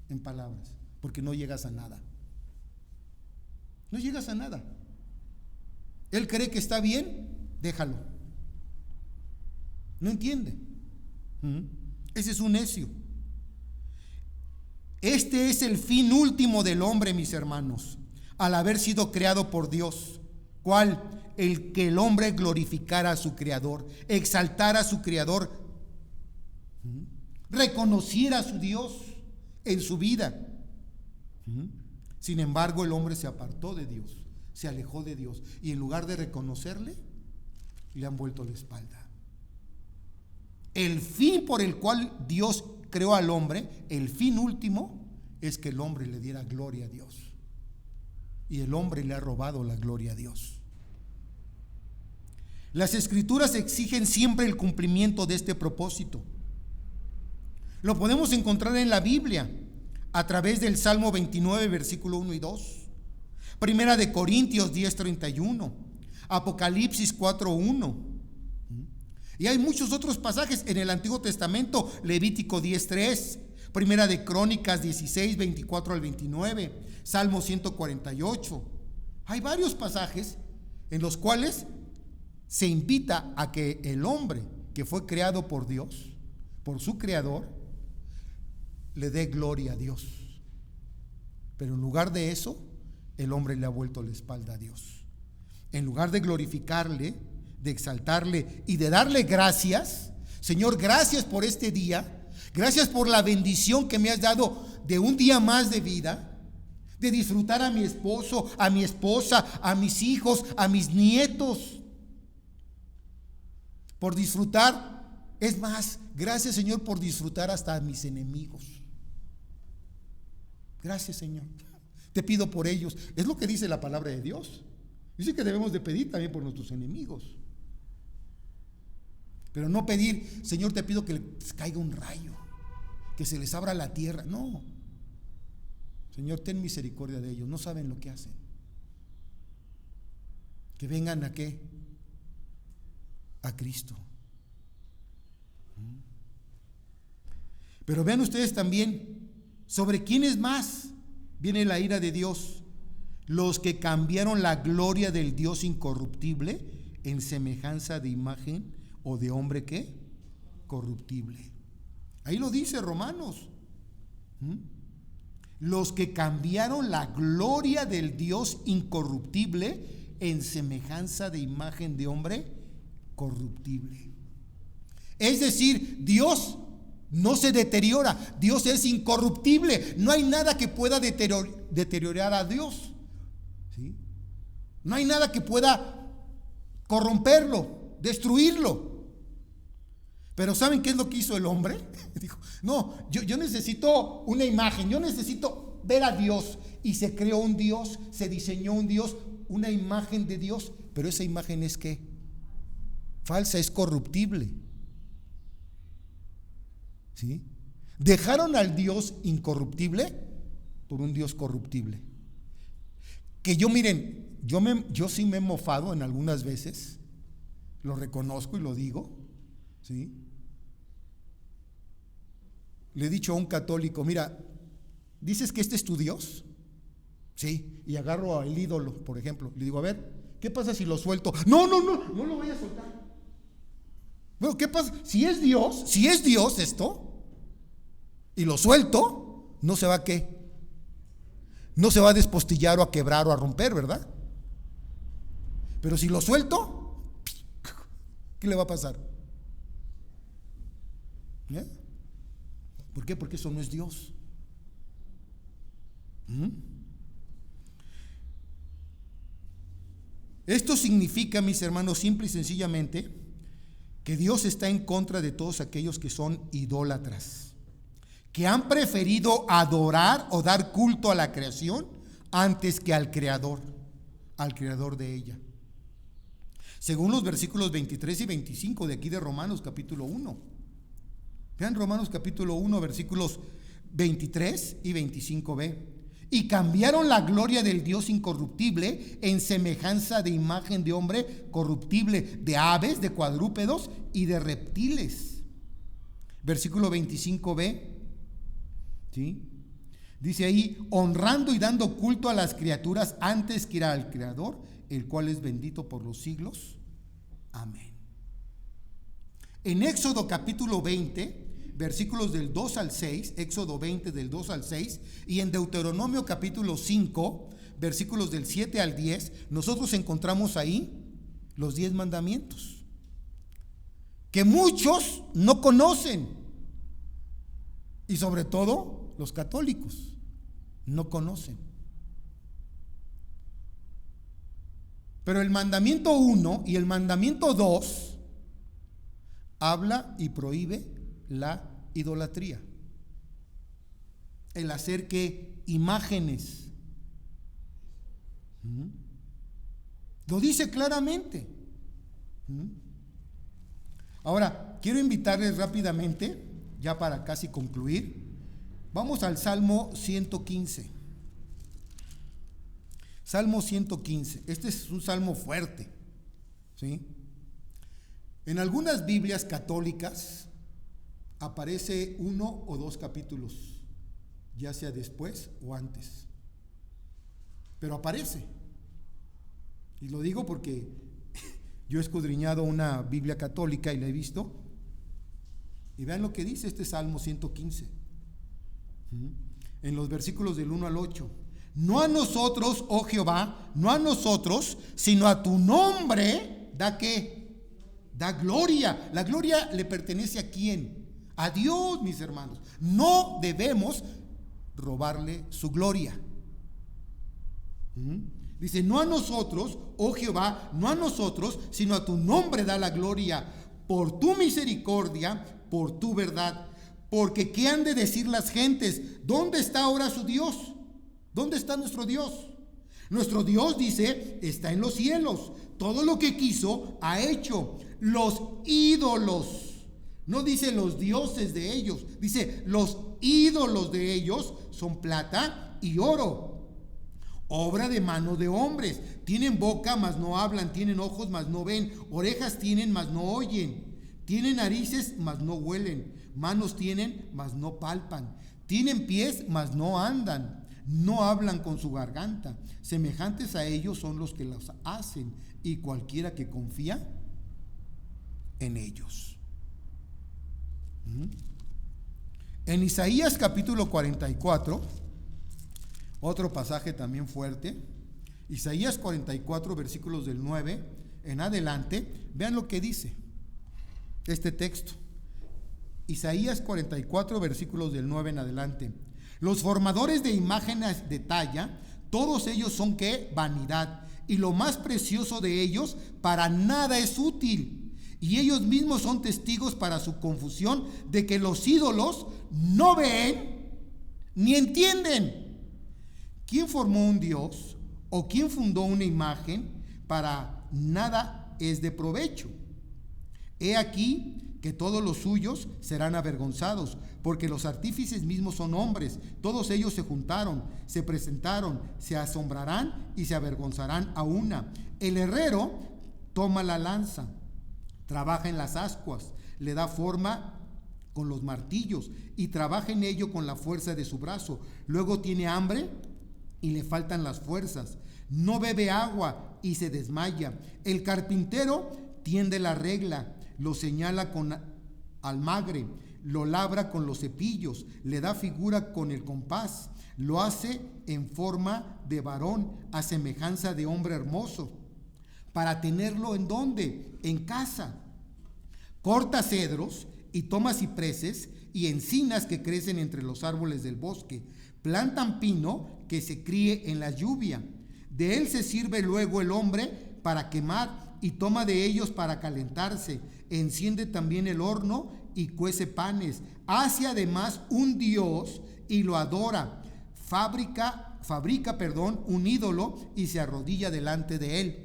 en palabras, porque no llegas a nada. No llegas a nada. Él cree que está bien, déjalo. No entiende. Ese es un necio. Este es el fin último del hombre, mis hermanos, al haber sido creado por Dios. ¿Cuál? El que el hombre glorificara a su Creador, exaltara a su Creador, reconociera a su Dios en su vida. Sin embargo, el hombre se apartó de Dios, se alejó de Dios, y en lugar de reconocerle, le han vuelto la espalda. El fin por el cual Dios creó al hombre, el fin último, es que el hombre le diera gloria a Dios. Y el hombre le ha robado la gloria a Dios. Las Escrituras exigen siempre el cumplimiento de este propósito. Lo podemos encontrar en la Biblia a través del Salmo 29, versículo 1 y 2, Primera de Corintios 10:31, Apocalipsis 4:1. Y hay muchos otros pasajes en el Antiguo Testamento, Levítico 10:3, Primera de Crónicas 16, 24 al 29, Salmo 148. Hay varios pasajes en los cuales se invita a que el hombre que fue creado por Dios, por su Creador, le dé gloria a Dios. Pero en lugar de eso, el hombre le ha vuelto la espalda a Dios. En lugar de glorificarle, de exaltarle y de darle gracias, Señor, gracias por este día, Gracias por la bendición que me has dado de un día más de vida, de disfrutar a mi esposo, a mi esposa, a mis hijos, a mis nietos. Por disfrutar, es más, gracias Señor por disfrutar hasta a mis enemigos. Gracias Señor, te pido por ellos. Es lo que dice la palabra de Dios. Dice que debemos de pedir también por nuestros enemigos. Pero no pedir, Señor, te pido que les caiga un rayo, que se les abra la tierra. No. Señor, ten misericordia de ellos. No saben lo que hacen. Que vengan a qué? A Cristo. Pero vean ustedes también, ¿sobre quiénes más viene la ira de Dios? Los que cambiaron la gloria del Dios incorruptible en semejanza de imagen o de hombre ¿qué? Corruptible. Ahí lo dice Romanos. Los que cambiaron la gloria del Dios incorruptible en semejanza de imagen de hombre corruptible. Es decir, Dios no se deteriora, Dios es incorruptible. No hay nada que pueda deteriorar a Dios. ¿Sí? No hay nada que pueda corromperlo, destruirlo. Pero ¿saben qué es lo que hizo el hombre? Dijo, no, yo necesito una imagen, yo necesito ver a Dios. Y se creó un Dios, se diseñó un Dios, una imagen de Dios. Pero esa imagen es ¿qué? Falsa, es corruptible. ¿Sí? Dejaron al Dios incorruptible por un Dios corruptible. Que miren, yo sí me he mofado en algunas veces, lo reconozco y lo digo, ¿sí? Le he dicho a un católico, mira, ¿dices que este es tu Dios? Sí, y agarro al ídolo, por ejemplo, le digo, a ver, ¿qué pasa si lo suelto? No lo voy a soltar. Bueno, ¿qué pasa? Si es Dios esto, y lo suelto, no se va a ¿qué? No se va a despostillar o a quebrar o a romper, ¿verdad? Pero si lo suelto, ¿qué le va a pasar? ¿Eh? ¿Por qué? Porque eso no es Dios. Esto significa, mis hermanos, simple y sencillamente, que Dios está en contra de todos aquellos que son idólatras, que han preferido adorar o dar culto a la creación antes que al creador de ella. Según los versículos 23 y 25 de aquí de Romanos capítulo 1. Vean Romanos capítulo 1 versículos 23 y 25b. Y cambiaron la gloria del Dios incorruptible en semejanza de imagen de hombre corruptible, de aves, de cuadrúpedos y de reptiles. Versículo 25b. ¿Sí? Dice ahí, honrando y dando culto a las criaturas antes que ir al Creador, el cual es bendito por los siglos. Amén. En Éxodo capítulo 20, versículos del 2 al 6, Éxodo 20 del 2 al 6, y en Deuteronomio capítulo 5, versículos del 7 al 10, nosotros encontramos ahí los 10 mandamientos, que muchos no conocen, y sobre todo los católicos no conocen. Pero el mandamiento 1 y el mandamiento 2 habla y prohíbe la idolatría, el hacer que imágenes. Lo dice claramente. Ahora, quiero invitarles rápidamente, ya para casi concluir, vamos al Salmo 115. Salmo 115. Este es un salmo fuerte, ¿sí? En algunas Biblias católicas aparece 1 o 2 capítulos, ya sea después o antes, pero aparece. Y lo digo porque yo he escudriñado una Biblia católica y la he visto. Y vean lo que dice este Salmo 115. En los versículos del 1 al 8. No a nosotros, oh Jehová, no a nosotros, sino a tu nombre, ¿da qué? Da gloria. La gloria le pertenece ¿a quién? A Dios, mis hermanos. No debemos robarle su gloria. Dice, no a nosotros, oh Jehová, no a nosotros, sino a tu nombre da la gloria, por tu misericordia, por tu verdad. Porque ¿qué han de decir las gentes? ¿Dónde está ahora su Dios? ¿Dónde está nuestro Dios? Nuestro Dios, dice, está en los cielos. Todo lo que quiso ha hecho. Los ídolos, no dice los dioses de ellos, dice los ídolos de ellos son plata y oro, obra de mano de hombres. Tienen boca, mas no hablan. Tienen ojos, mas no ven. Orejas tienen, mas no oyen. Tienen narices, mas no huelen. Manos tienen, mas no palpan. Tienen pies, mas no andan. No hablan con su garganta. Semejantes a ellos son los que los hacen, y cualquiera que confía en ellos. En Isaías capítulo 44, otro pasaje también fuerte. Isaías 44, versículos del 9 en adelante. Vean lo que dice este texto. Isaías 44, versículos del 9 en adelante. Los formadores de imágenes de talla, todos ellos son ¿qué? Vanidad. Y lo más precioso de ellos para nada es útil. Y ellos mismos son testigos para su confusión de que los ídolos no ven ni entienden. ¿Quién formó un Dios o quién fundó una imagen? Para nada es de provecho. He aquí que todos los suyos serán avergonzados, porque los artífices mismos son hombres. Todos ellos se juntaron, se presentaron, se asombrarán y se avergonzarán a una. El herrero toma la lanza, trabaja en las ascuas, le da forma con los martillos y trabaja en ello con la fuerza de su brazo. Luego tiene hambre y le faltan las fuerzas. No bebe agua y se desmaya. El carpintero tiende la regla, lo señala con almagre, lo labra con los cepillos, le da figura con el compás, lo hace en forma de varón, a semejanza de hombre hermoso, para tenerlo ¿en dónde? En casa. Corta cedros y toma cipreses y encinas que crecen entre los árboles del bosque. Plantan pino que se críe en la lluvia. De él se sirve luego el hombre para quemar y toma de ellos para calentarse. Enciende también el horno y cuece panes. Hace además un dios y lo adora. Fabrica un ídolo y se arrodilla delante de él.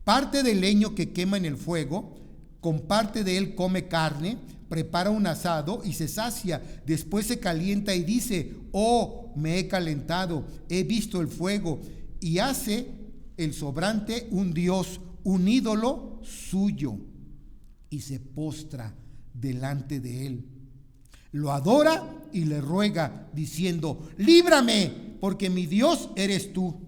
Parte del leño que quema en el fuego, con parte de él come carne, prepara un asado y se sacia. Después se calienta y dice: oh, me he calentado, he visto el fuego. Y hace el sobrante un dios, un ídolo suyo, y se postra delante de él. Lo adora y le ruega, diciendo: líbrame, porque mi Dios eres tú.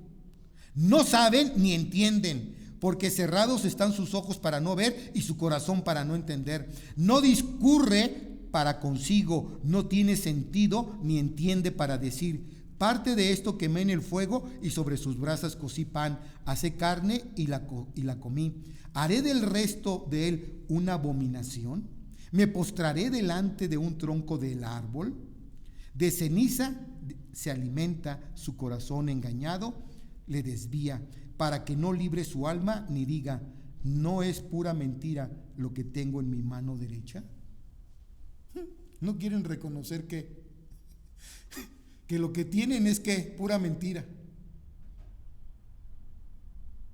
No saben ni entienden, porque cerrados están sus ojos para no ver y su corazón para no entender. No discurre para consigo, no tiene sentido ni entiende para decir: parte de esto quemé en el fuego y sobre sus brasas cocí pan, asé carne y la comí. ¿Haré del resto de él una abominación? ¿Me postraré delante de un tronco del árbol? De ceniza se alimenta, su corazón engañado le desvía, para que no libre su alma ni diga: ¿no es pura mentira lo que tengo en mi mano derecha? No quieren reconocer que lo que tienen es que pura mentira.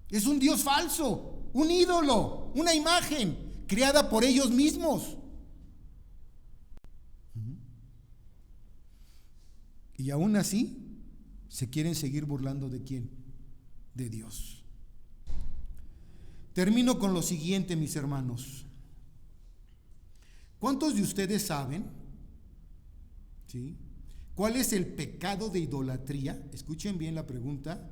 Es un Dios falso, un ídolo, una imagen creada por ellos mismos. Y aún así se quieren seguir burlando ¿de quién? De Dios. Termino con lo siguiente, mis hermanos. ¿Cuántos de ustedes saben, sí, cuál es el pecado de idolatría? Escuchen bien la pregunta.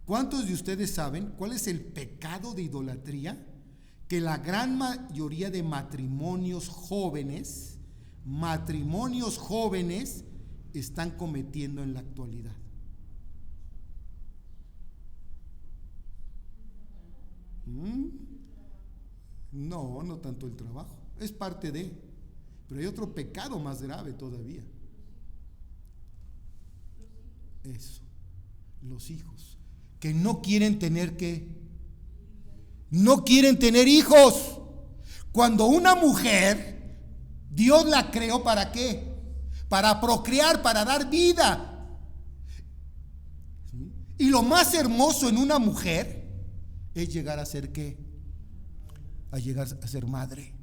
¿Cuántos de ustedes saben cuál es el pecado de idolatría que la gran mayoría de matrimonios jóvenes están cometiendo en la actualidad? No tanto el trabajo, es parte de, Pero hay otro pecado más grave todavía. Eso, los hijos, que no quieren tener no quieren tener hijos. Cuando una mujer, Dios la creó ¿para qué? Para procrear, para dar vida. ¿Sí? Y lo más hermoso en una mujer es llegar a ser ¿qué? A llegar a ser madre.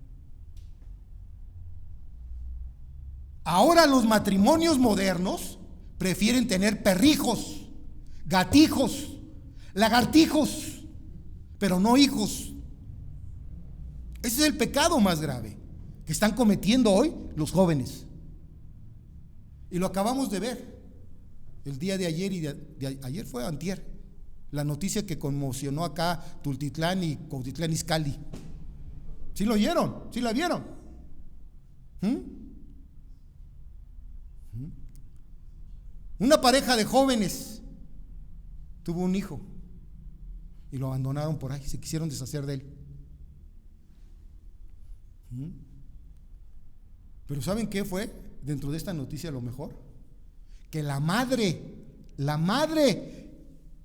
Ahora los matrimonios modernos prefieren tener perrijos, gatijos, lagartijos, pero no hijos. Ese es el pecado más grave que están cometiendo hoy los jóvenes. Y lo acabamos de ver el día de ayer, y ayer fue antier, la noticia que conmocionó acá Tultitlán y Cuautitlán Izcalli. ¿Sí lo oyeron? ¿Sí la vieron? Una pareja de jóvenes tuvo un hijo y lo abandonaron por ahí, se quisieron deshacer de él. Pero ¿saben qué fue dentro de esta noticia lo mejor? Que la madre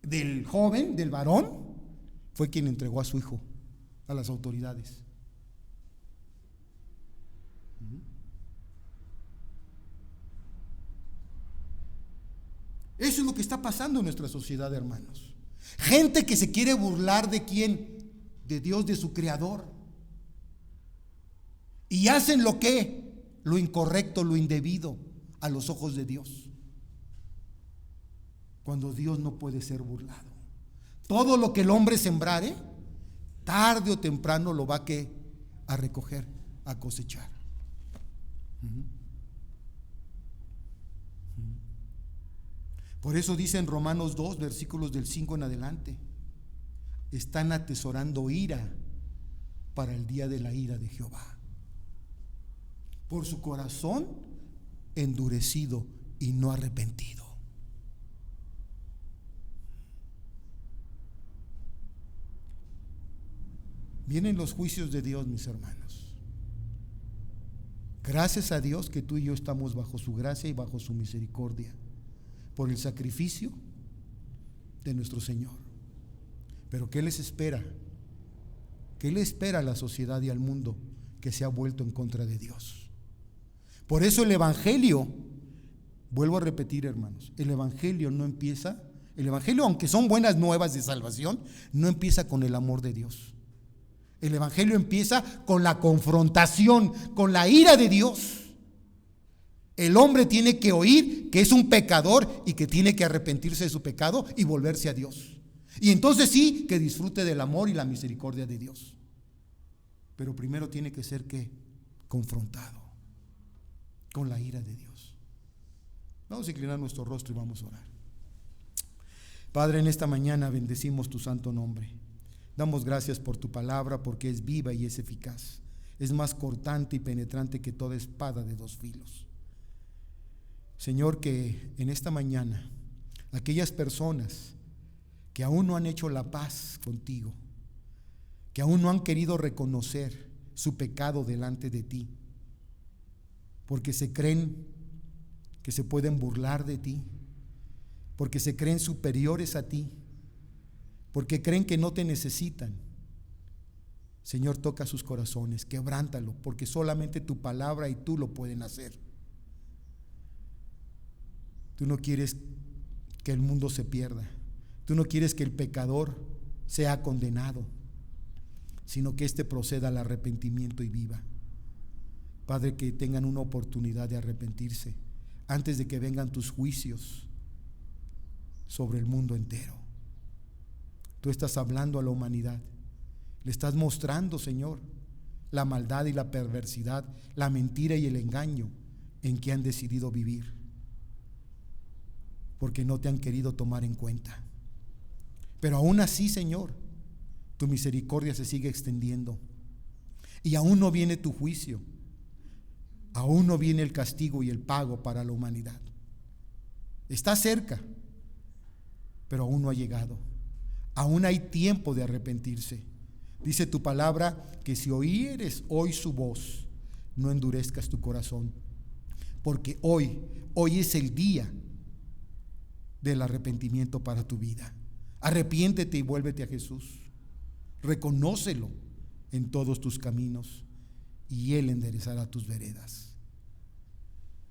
del joven, del varón, fue quien entregó a su hijo a las autoridades. Eso es lo que está pasando en nuestra sociedad, hermanos. Gente que se quiere burlar ¿de quién? De Dios, de su creador. Y hacen lo incorrecto, lo indebido a los ojos de Dios. Cuando Dios no puede ser burlado. Todo lo que el hombre sembrare, tarde o temprano lo va a recoger, a cosechar. Por eso dice en Romanos 2, versículos del 5 en adelante: están atesorando ira para el día de la ira de Jehová, por su corazón endurecido y no arrepentido. Vienen los juicios de Dios, mis hermanos. Gracias a Dios que tú y yo estamos bajo su gracia y bajo su misericordia, por el sacrificio de nuestro Señor. Pero ¿qué les espera? ¿Qué le espera a la sociedad y al mundo que se ha vuelto en contra de Dios? Por eso el Evangelio, vuelvo a repetir, hermanos, el Evangelio, aunque son buenas nuevas de salvación, no empieza con el amor de Dios. El Evangelio empieza con la confrontación, con la ira de Dios. El hombre tiene que oír que es un pecador y que tiene que arrepentirse de su pecado y volverse a Dios. Y entonces sí, que disfrute del amor y la misericordia de Dios. Pero primero tiene que ser confrontado con la ira de Dios. Vamos a inclinar nuestro rostro y vamos a orar. Padre, en esta mañana bendecimos tu santo nombre. Damos gracias por tu palabra, porque es viva y es eficaz. Es más cortante y penetrante que toda espada de dos filos. Señor, que en esta mañana aquellas personas que aún no han hecho la paz contigo, que aún no han querido reconocer su pecado delante de ti, porque se creen que se pueden burlar de ti, porque se creen superiores a ti, porque creen que no te necesitan. Señor, toca sus corazones, quebrántalo, porque solamente tu palabra y tú lo pueden hacer. Tú no quieres que el mundo se pierda. Tú no quieres que el pecador sea condenado, sino que éste proceda al arrepentimiento y viva. Padre, que tengan una oportunidad de arrepentirse antes de que vengan tus juicios sobre el mundo entero. Tú estás hablando a la humanidad. Le estás mostrando, Señor, la maldad y la perversidad, la mentira y el engaño en que han decidido vivir, porque no te han querido tomar en cuenta. Pero aún así, Señor, tu misericordia se sigue extendiendo y aún no viene tu juicio, aún no viene el castigo y el pago para la humanidad. Está cerca, pero aún no ha llegado. Aún hay tiempo de arrepentirse. Dice tu palabra que si oyeres hoy su voz, no endurezcas tu corazón, porque hoy es el día del arrepentimiento para tu vida. Arrepiéntete y vuélvete a Jesús. Reconócelo en todos tus caminos y Él enderezará tus veredas.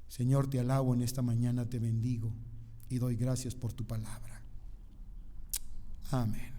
Señor, te alabo en esta mañana, te bendigo y doy gracias por tu palabra. Amén.